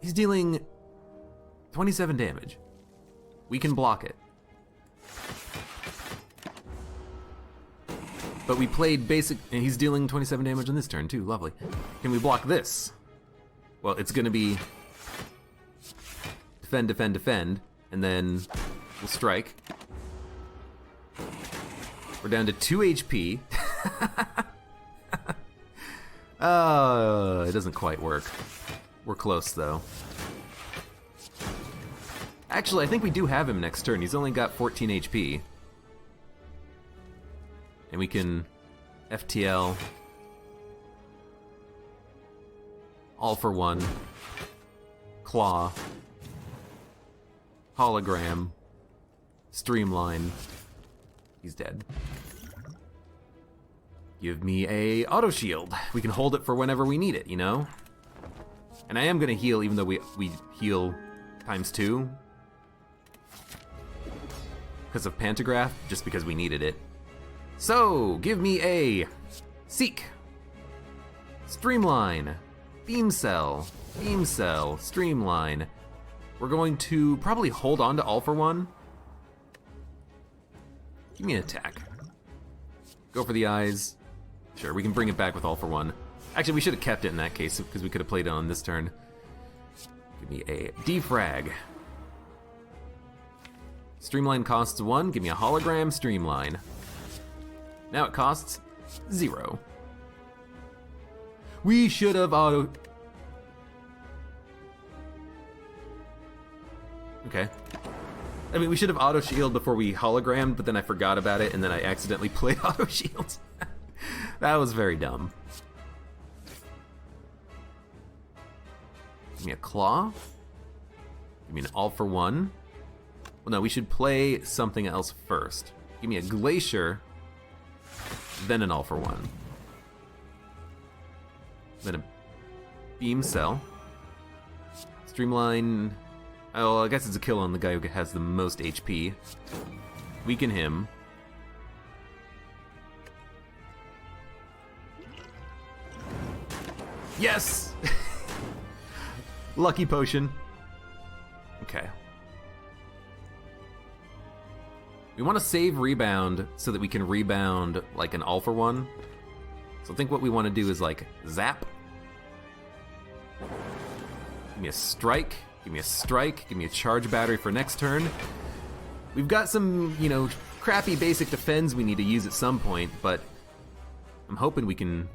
He's dealing 27 damage. We can block it. But we played basic, and he's dealing 27 damage on this turn too, lovely. Can we block this? Well, it's gonna be defend, defend, defend, and then we'll strike. We're down to 2 HP. It doesn't quite work. We're close though. Actually, I think we do have him next turn. He's only got 14 HP. And we can FTL. All for One. Claw. Hologram. Streamline. He's dead. Give me a auto shield. We can hold it for whenever we need it, you know? And I am gonna heal even though we heal ×2. Because of Pantograph, just because we needed it. So, give me a Seek, Streamline, Beam Cell, Streamline. We're going to probably hold on to All for One. Give me an attack. Go for the eyes. Sure, we can bring it back with All for One. Actually, we should have kept it in that case because we could have played it on this turn. Give me a defrag. Streamline costs 1. Give me a hologram, Streamline. Now it costs 0. We should have auto... Okay. I mean, we should have auto shield before we hologrammed, but then I forgot about it, and then I accidentally played auto shield. That was very dumb. Give me a claw. Give me an all for one. Well, no, we should play something else first. Give me a glacier, then an all for one. Then a beam cell. Streamline. Oh, well, I guess it's a kill on the guy who has the most HP. Weaken him. Yes! Lucky potion. Okay. We want to save rebound so that we can rebound like an all for one. So I think what we want to do is like zap. Give me a strike, give me a strike, give me a charge battery for next turn. We've got some, you know, crappy basic defense we need to use at some point, but I'm hoping we can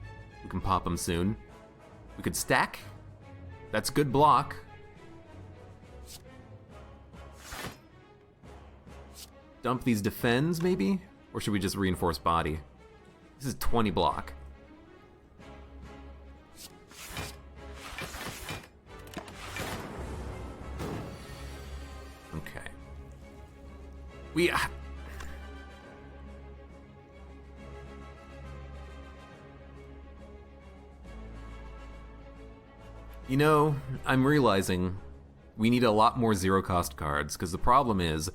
pop them soon. We could stack. That's good block. Dump these defends, maybe? Or should we just reinforce body? This is 20 block. Okay. We... You know, I'm realizing we need a lot more zero-cost cards, because the problem is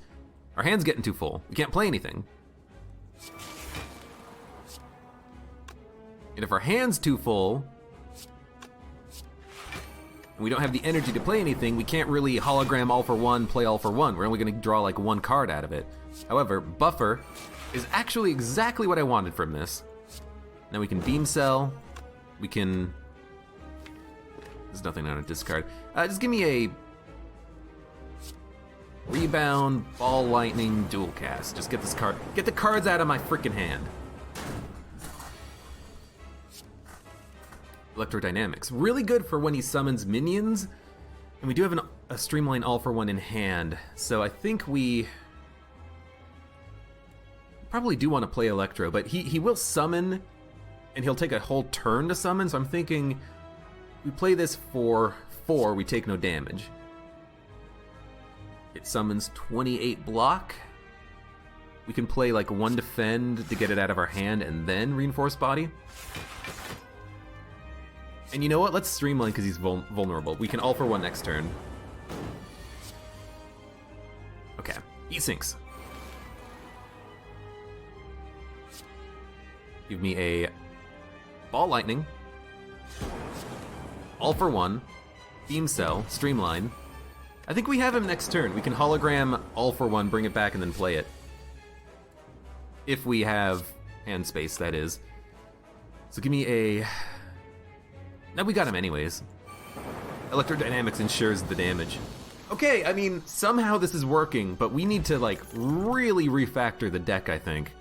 our hand's getting too full. We can't play anything. And if our hand's too full, and we don't have the energy to play anything, we can't really hologram all for one, play all for one. We're only gonna draw like one card out of it. However, buffer is actually exactly what I wanted from this. Now we can beam cell, we can... There's nothing on a discard. Just give me a rebound, ball lightning, dual cast. Just get this card. Get the cards out of my freaking hand. Electrodynamics. Really good for when he summons minions. And we do have a streamline all for one in hand. So I think we probably do want to play Electro, but he will summon and he'll take a whole turn to summon. So I'm thinking we play this for 4, we take no damage. It summons 28 block. We can play like 1 defend to get it out of our hand and then reinforce body. And you know what? Let's streamline because he's vulnerable. We can all for one next turn. Okay, he sinks. Give me a ball lightning. All for one, beam cell, streamline. I think we have him next turn. We can hologram all for one, bring it back, and then play it. If we have hand space, that is. So give me a... No, we got him anyways. Electrodynamics ensures the damage. Okay, I mean, somehow this is working, but we need to, like, really refactor the deck, I think.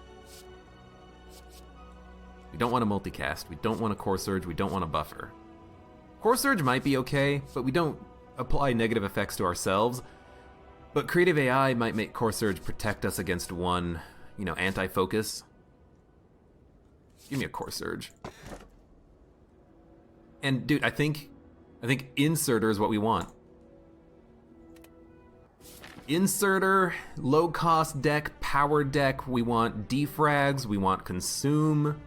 We don't want a multicast, we don't want a core surge, we don't want a buffer. Core Surge might be okay, but we don't apply negative effects to ourselves. But Creative AI might make Core Surge protect us against one, you know, anti-focus. Give me a Core Surge. And dude, I think Inserter is what we want. Inserter, low-cost deck, power deck. We want defrags, we want consume.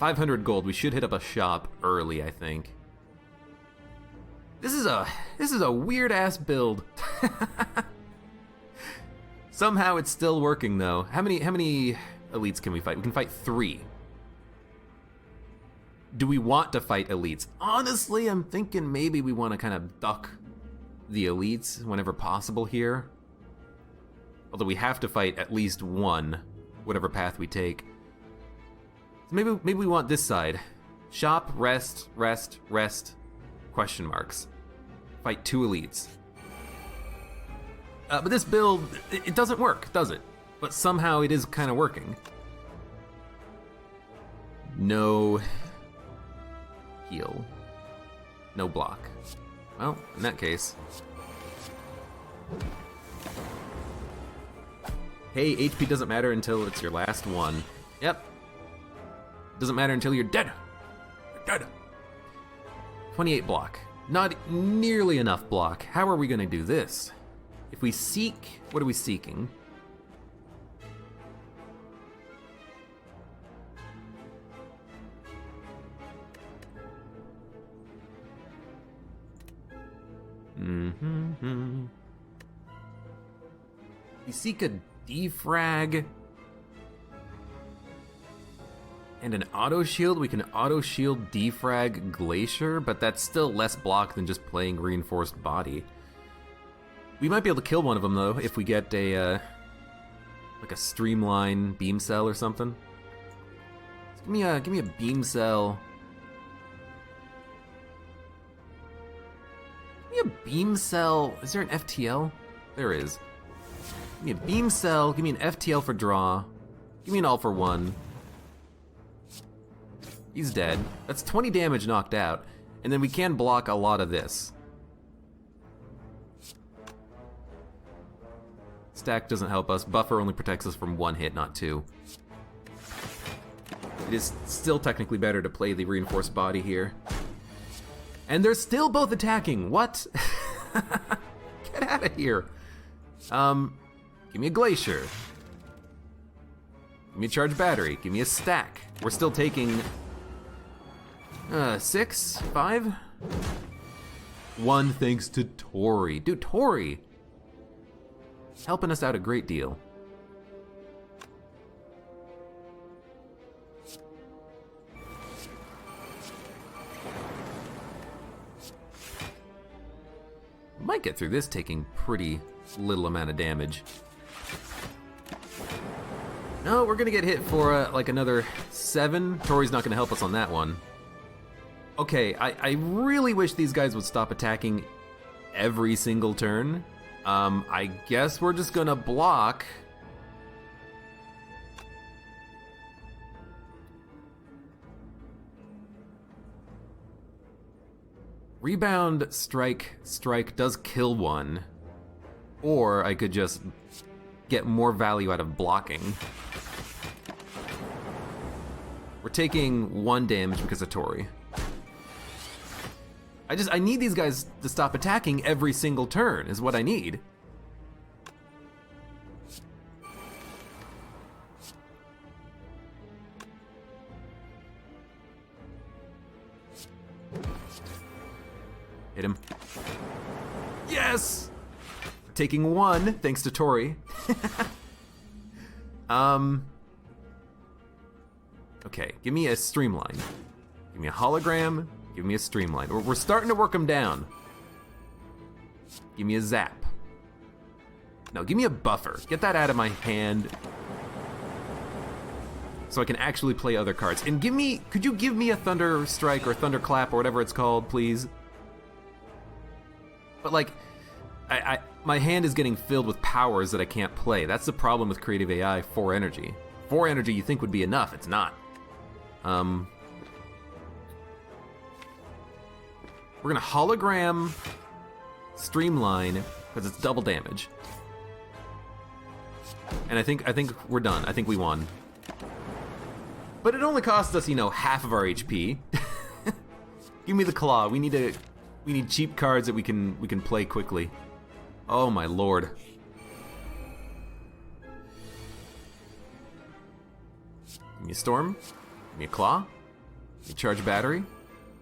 $500 gold. We should hit up a shop early, I think. This is a weird ass build. Somehow it's still working though. How many elites can we fight? We can fight 3. Do we want to fight elites? Honestly, I'm thinking maybe we want to kind of duck the elites whenever possible here. Although we have to fight at least one, whatever path we take. So maybe we want this side. Shop, rest, rest, rest, question marks. Fight 2 elites. But this build, it doesn't work, does it? But somehow it is kind of working. No heal. No block. Well, in that case. Hey, HP doesn't matter until it's your last one. Yep. Doesn't matter until you're dead. You're dead. 28 block. Not nearly enough block. How are we gonna do this? If we seek, what are we seeking? We seek a defrag and an auto shield. We can auto shield defrag Glacier, but that's still less block than just playing reinforced body. We might be able to kill one of them, though, if we get a, like a streamline beam cell or something. Give me a beam cell. Give me a beam cell. Is there an FTL? There is. Give me a beam cell. Give me an FTL for draw. Give me an all for one. He's dead. That's 20 damage knocked out. And then we can block a lot of this. Stack doesn't help us. Buffer only protects us from one hit, not two. It is still technically better to play the reinforced body here. And they're still both attacking. What? Get out of here. Give me a glacier. Give me a charged battery. Give me a stack. We're still taking 6, 5. 1 thanks to Tori. Dude, Tori helping us out a great deal. Might get through this taking pretty little amount of damage. No, we're gonna get hit for like another 7. Tori's not gonna help us on that one. Okay, I really wish these guys would stop attacking every single turn. I guess we're just gonna block. Rebound, strike does kill one. Or I could just get more value out of blocking. We're taking 1 damage because of Tori. I need these guys to stop attacking every single turn, is what I need. Hit him. Yes! Taking 1, thanks to Tori. Okay, give me a streamline. Give me a hologram. Give me a streamline. We're starting to work them down. Give me a zap. No, give me a buffer. Get that out of my hand so I can actually play other cards. And could you give me a Thunder Strike or Thunder Clap or whatever it's called, please? But like, my hand is getting filled with powers that I can't play. That's the problem with Creative AI. 4 energy. 4 energy you think would be enough, it's not. We're gonna hologram streamline because it's double damage. And I think we're done. I think we won. But it only cost us, half of our HP. Give me the claw. We need cheap cards that we can play quickly. Oh my lord. Give me a storm. Give me a claw. Give me a charge battery.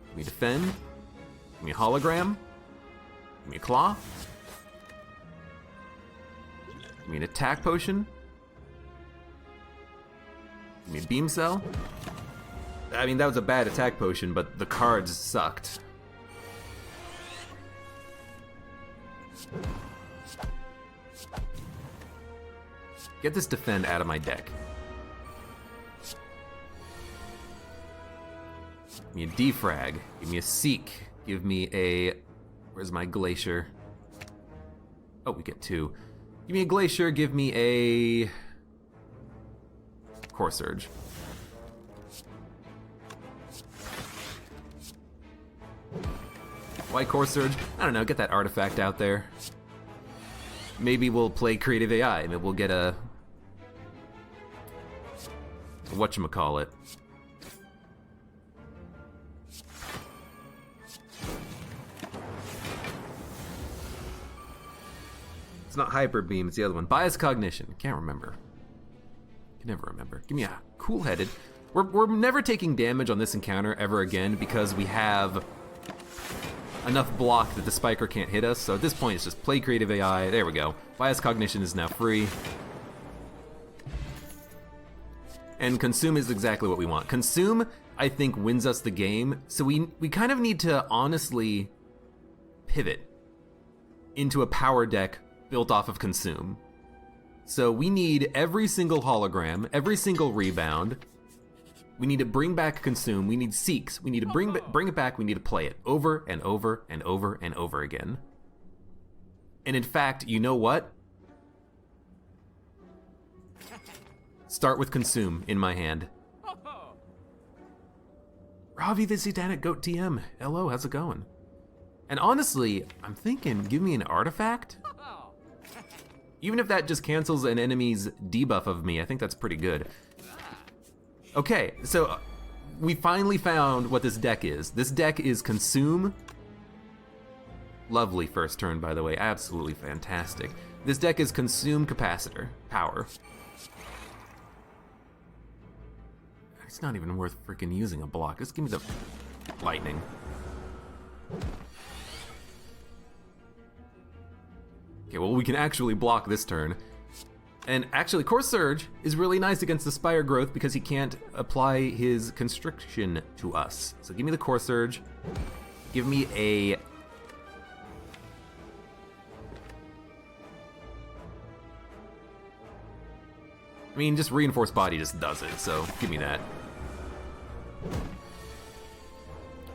Give me defend. Give me a hologram. Give me a claw. Give me an attack potion. Give me a beam cell. I mean, that was a bad attack potion, but the cards sucked. Get this defend out of my deck. Give me a defrag. Give me a seek. Give me a... Where's my glacier? Oh, we get 2. Give me a glacier. Give me a... Core surge. Why core surge? I don't know, get that artifact out there. Maybe we'll play Creative AI. Maybe we'll get a whatchamacallit. It's not Hyper Beam, it's the other one. Bias Cognition. Can't remember. Can never remember. Give me a Cool-Headed. We're never taking damage on this encounter ever again because we have enough block that the spiker can't hit us. So at this point, it's just play Creative AI. There we go. Bias Cognition is now free. And Consume is exactly what we want. Consume, I think, wins us the game. So we kind of need to honestly pivot into a power deck built off of consume. So we need every single hologram, every single rebound. We need to bring back consume. We need seeks. We need to bring it back. We need to play it over and over and over and over again. And in fact, you know what? Start with consume in my hand. Ravi the Satanic Goat TM. Hello, how's it going? And honestly, I'm thinking, give me an artifact? Even if that just cancels an enemy's debuff of me, I think that's pretty good. Okay, so we finally found what this deck is. This deck is consume. Lovely first turn, by the way, absolutely fantastic. This deck is consume capacitor, power. It's not even worth freaking using a block. Just give me the lightning. Okay, well, we can actually block this turn. And actually, Core Surge is really nice against the Spire growth because he can't apply his Constriction to us. So give me the Core Surge. Give me a... I mean, just Reinforced Body just does it, so give me that.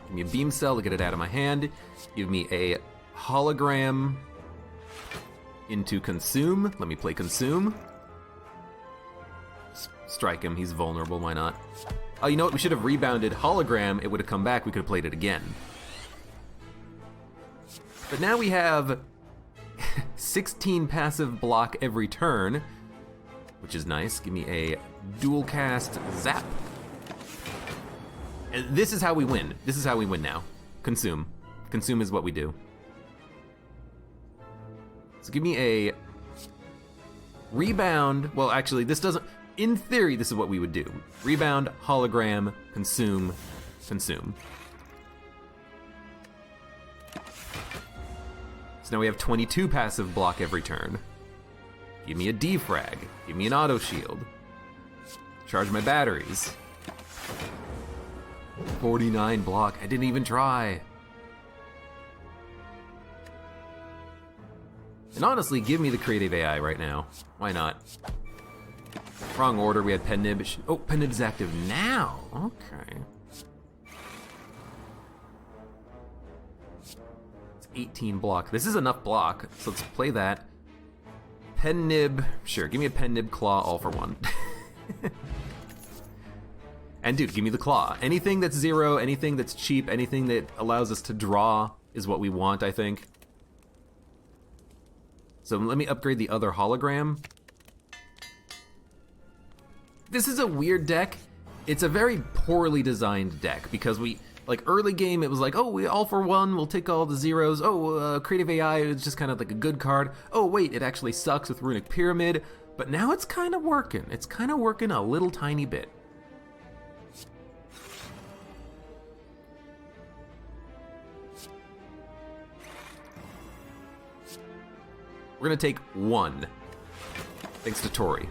Give me a Beam Cell to get it out of my hand. Give me a Hologram into Consume. Let me play Consume. Strike him, he's vulnerable, why not? Oh, you know what, we should have rebounded Hologram, it would have come back, we could have played it again. But now we have 16 passive block every turn, which is nice. Give me a dual cast Zap. And this is how we win. This is how we win now. Consume. Consume is what we do. So give me a rebound. Well, actually, this doesn't... In theory, this is what we would do. Rebound, hologram, consume, consume. So now we have 22 passive block every turn. Give me a defrag. Give me an auto shield. Charge my batteries. 49 block. I didn't even try. And honestly, give me the creative AI right now. Why not? Wrong order, we had Pen Nib. Oh, Pen Nib's active now. Okay. It's 18 block. This is enough block, so let's play that. Pen Nib, sure, give me a Pen Nib Claw all for one. And dude, give me the Claw. Anything that's 0, anything that's cheap, anything that allows us to draw is what we want, I think. So let me upgrade the other hologram. This is a weird deck. It's a very poorly designed deck because we, like early game, it was like, oh, we all for one, we'll take all the zeros. Oh, Creative AI is just kind of like a good card. Oh wait, it actually sucks with Runic Pyramid. But now it's kind of working. It's kind of working a little tiny bit. We're gonna take 1, thanks to Tori.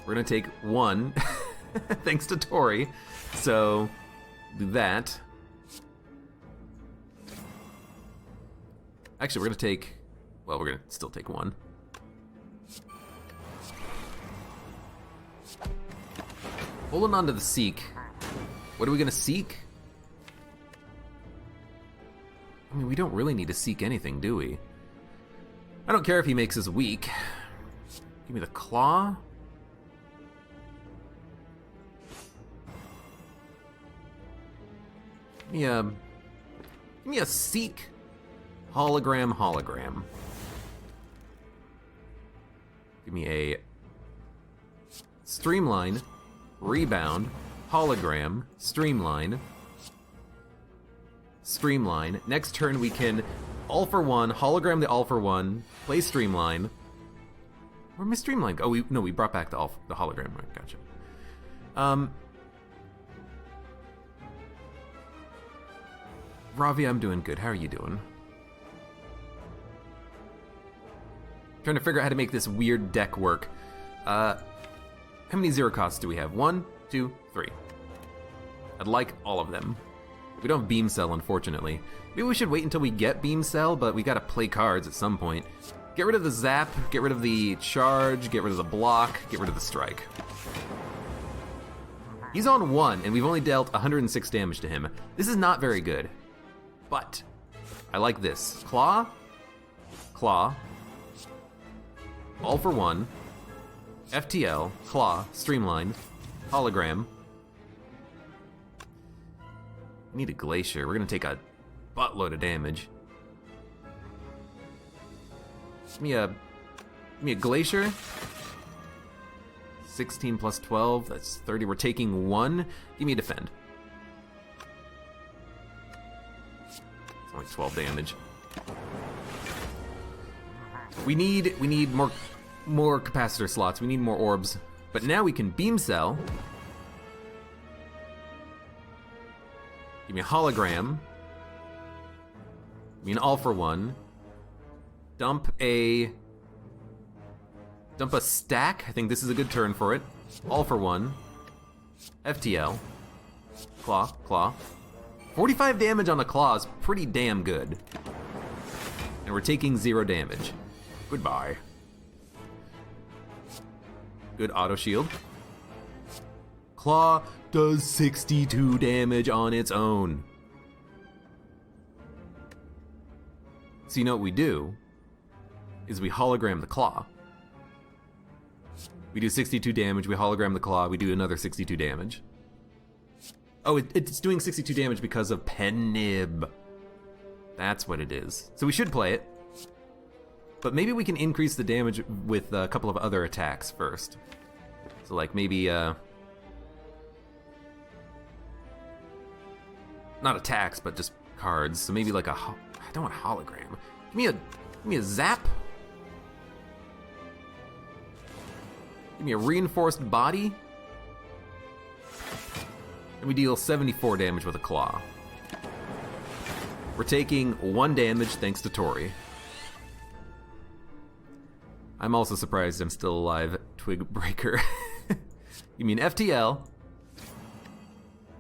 We're gonna take 1, thanks to Tori. So, do that. Actually, we're gonna take, well, we're gonna still take 1. Holding on to the Seek. What are we gonna seek? I mean, we don't really need to seek anything, do we? I don't care if he makes us weak. Give me the Claw. Give me a Seek. Hologram, hologram. Give me a Streamline, Rebound, Hologram, Streamline, Streamline. Next turn we can all for one, hologram the all for one, play Streamline. Where'd my Streamline go? Oh, we brought back the hologram. Right, gotcha. Ravi, I'm doing good. How are you doing? Trying to figure out how to make this weird deck work. How many 0 costs do we have? 1, 2, 3. I'd like all of them. We don't have Beam Cell, unfortunately. Maybe we should wait until we get Beam Cell, but we gotta play cards at some point. Get rid of the Zap, get rid of the Charge, get rid of the Block, get rid of the Strike. He's on 1, and we've only dealt 106 damage to him. This is not very good, but I like this. Claw, Claw, all for 1, FTL, Claw, Streamline, Hologram. We need a Glacier. We're gonna take a buttload of damage. Give me a Glacier. 16 plus 12, that's 30. We're taking 1. Give me a Defend. It's only 12 damage. We need more capacitor slots. We need more orbs. But now we can Beam Cell. Give me a Hologram. Give me an All for 1. Dump a Stack. I think this is a good turn for it. All for 1. FTL. Claw, Claw. 45 damage on the Claw is pretty damn good. And we're taking 0 damage. Goodbye. Good auto shield. Claw does 62 damage on its own. So you know what we do? Is we hologram the Claw. We do 62 damage, we hologram the Claw, we do another 62 damage. Oh, it's doing 62 damage because of Pen Nib. That's what it is. So we should play it. But maybe we can increase the damage with a couple of other attacks first. So like maybe, not attacks, but just cards. So maybe like I don't want a hologram. Give me a Zap. Give me a Reinforced Body. And we deal 74 damage with a Claw. We're taking 1 damage thanks to Tori. I'm also surprised I'm still alive, Twig Breaker. You mean FTL.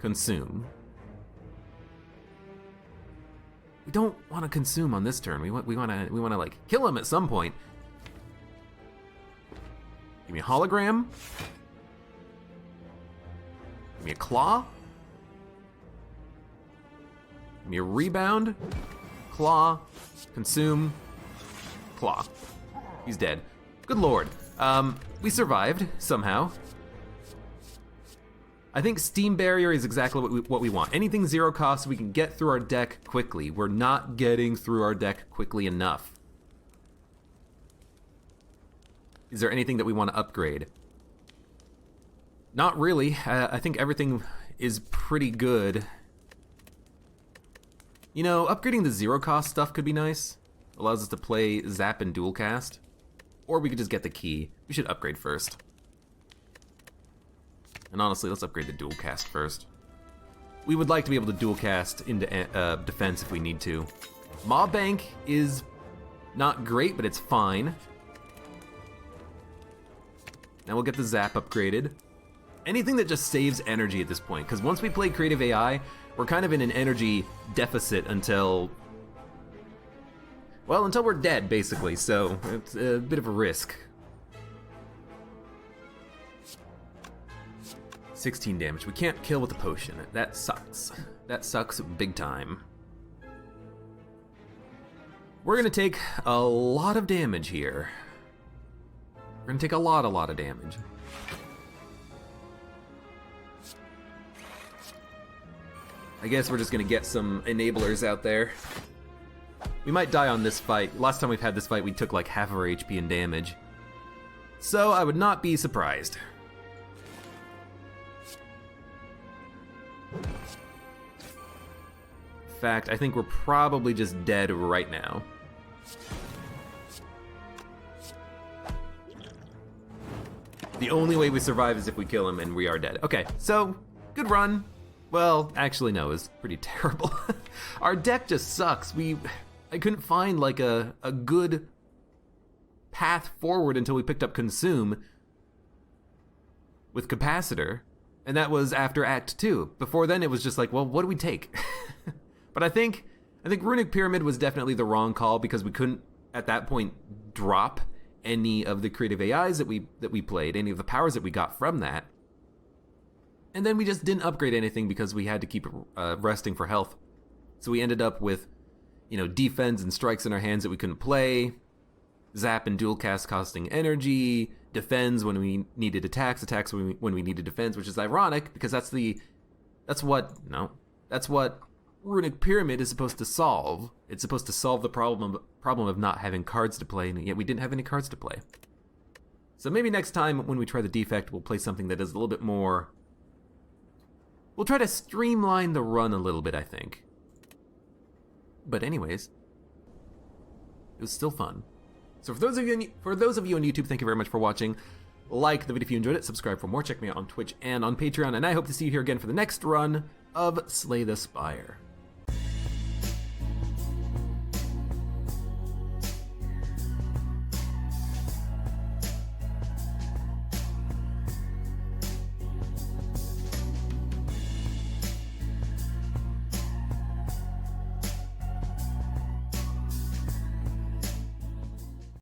Consume. We don't want to consume on this turn. We want to like kill him at some point. Give me a hologram. Give me a claw. Give me a rebound. Claw. Consume. Claw. He's dead. Good lord. We survived somehow. I think Steam Barrier is exactly what we want. Anything 0 cost so we can get through our deck quickly. We're not getting through our deck quickly enough. Is there anything that we want to upgrade? Not really. I think everything is pretty good. You know, upgrading the 0 cost stuff could be nice. Allows us to play Zap and Dual Cast. Or we could just get the key. We should upgrade first. And honestly, let's upgrade the Dual Cast first. We would like to be able to Dual Cast into defense if we need to. Mob Bank is not great, but it's fine. Now we'll get the Zap upgraded. Anything that just saves energy at this point, because once we play Creative AI, we're kind of in an energy deficit until... well, until we're dead, basically, so it's a bit of a risk. 16 damage. We can't kill with the potion. That sucks. That sucks big time. We're gonna take a lot of damage here. We're gonna take a lot of damage. I guess we're just gonna get some enablers out there. We might die on this fight. Last time we've had this fight, we took like half of our HP in damage. So I would not be surprised. In fact, I think we're probably just dead right now. The only way we survive is if we kill him and we are dead. Okay, so, good run. Well, actually no, it was pretty terrible. Our deck just sucks. I couldn't find like a good path forward until we picked up Consume with Capacitor. And that was after Act 2. Before then, it was just like, well, what do we take? But I think Runic Pyramid was definitely the wrong call because we couldn't, at that point, drop any of the creative AIs that we played, any of the powers that we got from that. And then we just didn't upgrade anything because we had to keep resting for health. So we ended up with, defense and strikes in our hands that we couldn't play, zap and dual cast costing energy, defends when we needed attacks when we needed defense, which is ironic because that's what Runic Pyramid is supposed to solve. It's supposed to solve the problem of not having cards to play, and yet we didn't have any cards to play. So maybe next time when we try the defect, we'll play something that is a little bit more... We'll try to streamline the run a little bit, I think. But anyways, it was still fun. So for those of you on YouTube, thank you very much for watching. Like the video if you enjoyed it, subscribe for more, check me out on Twitch and on Patreon, and I hope to see you here again for the next run of Slay the Spire.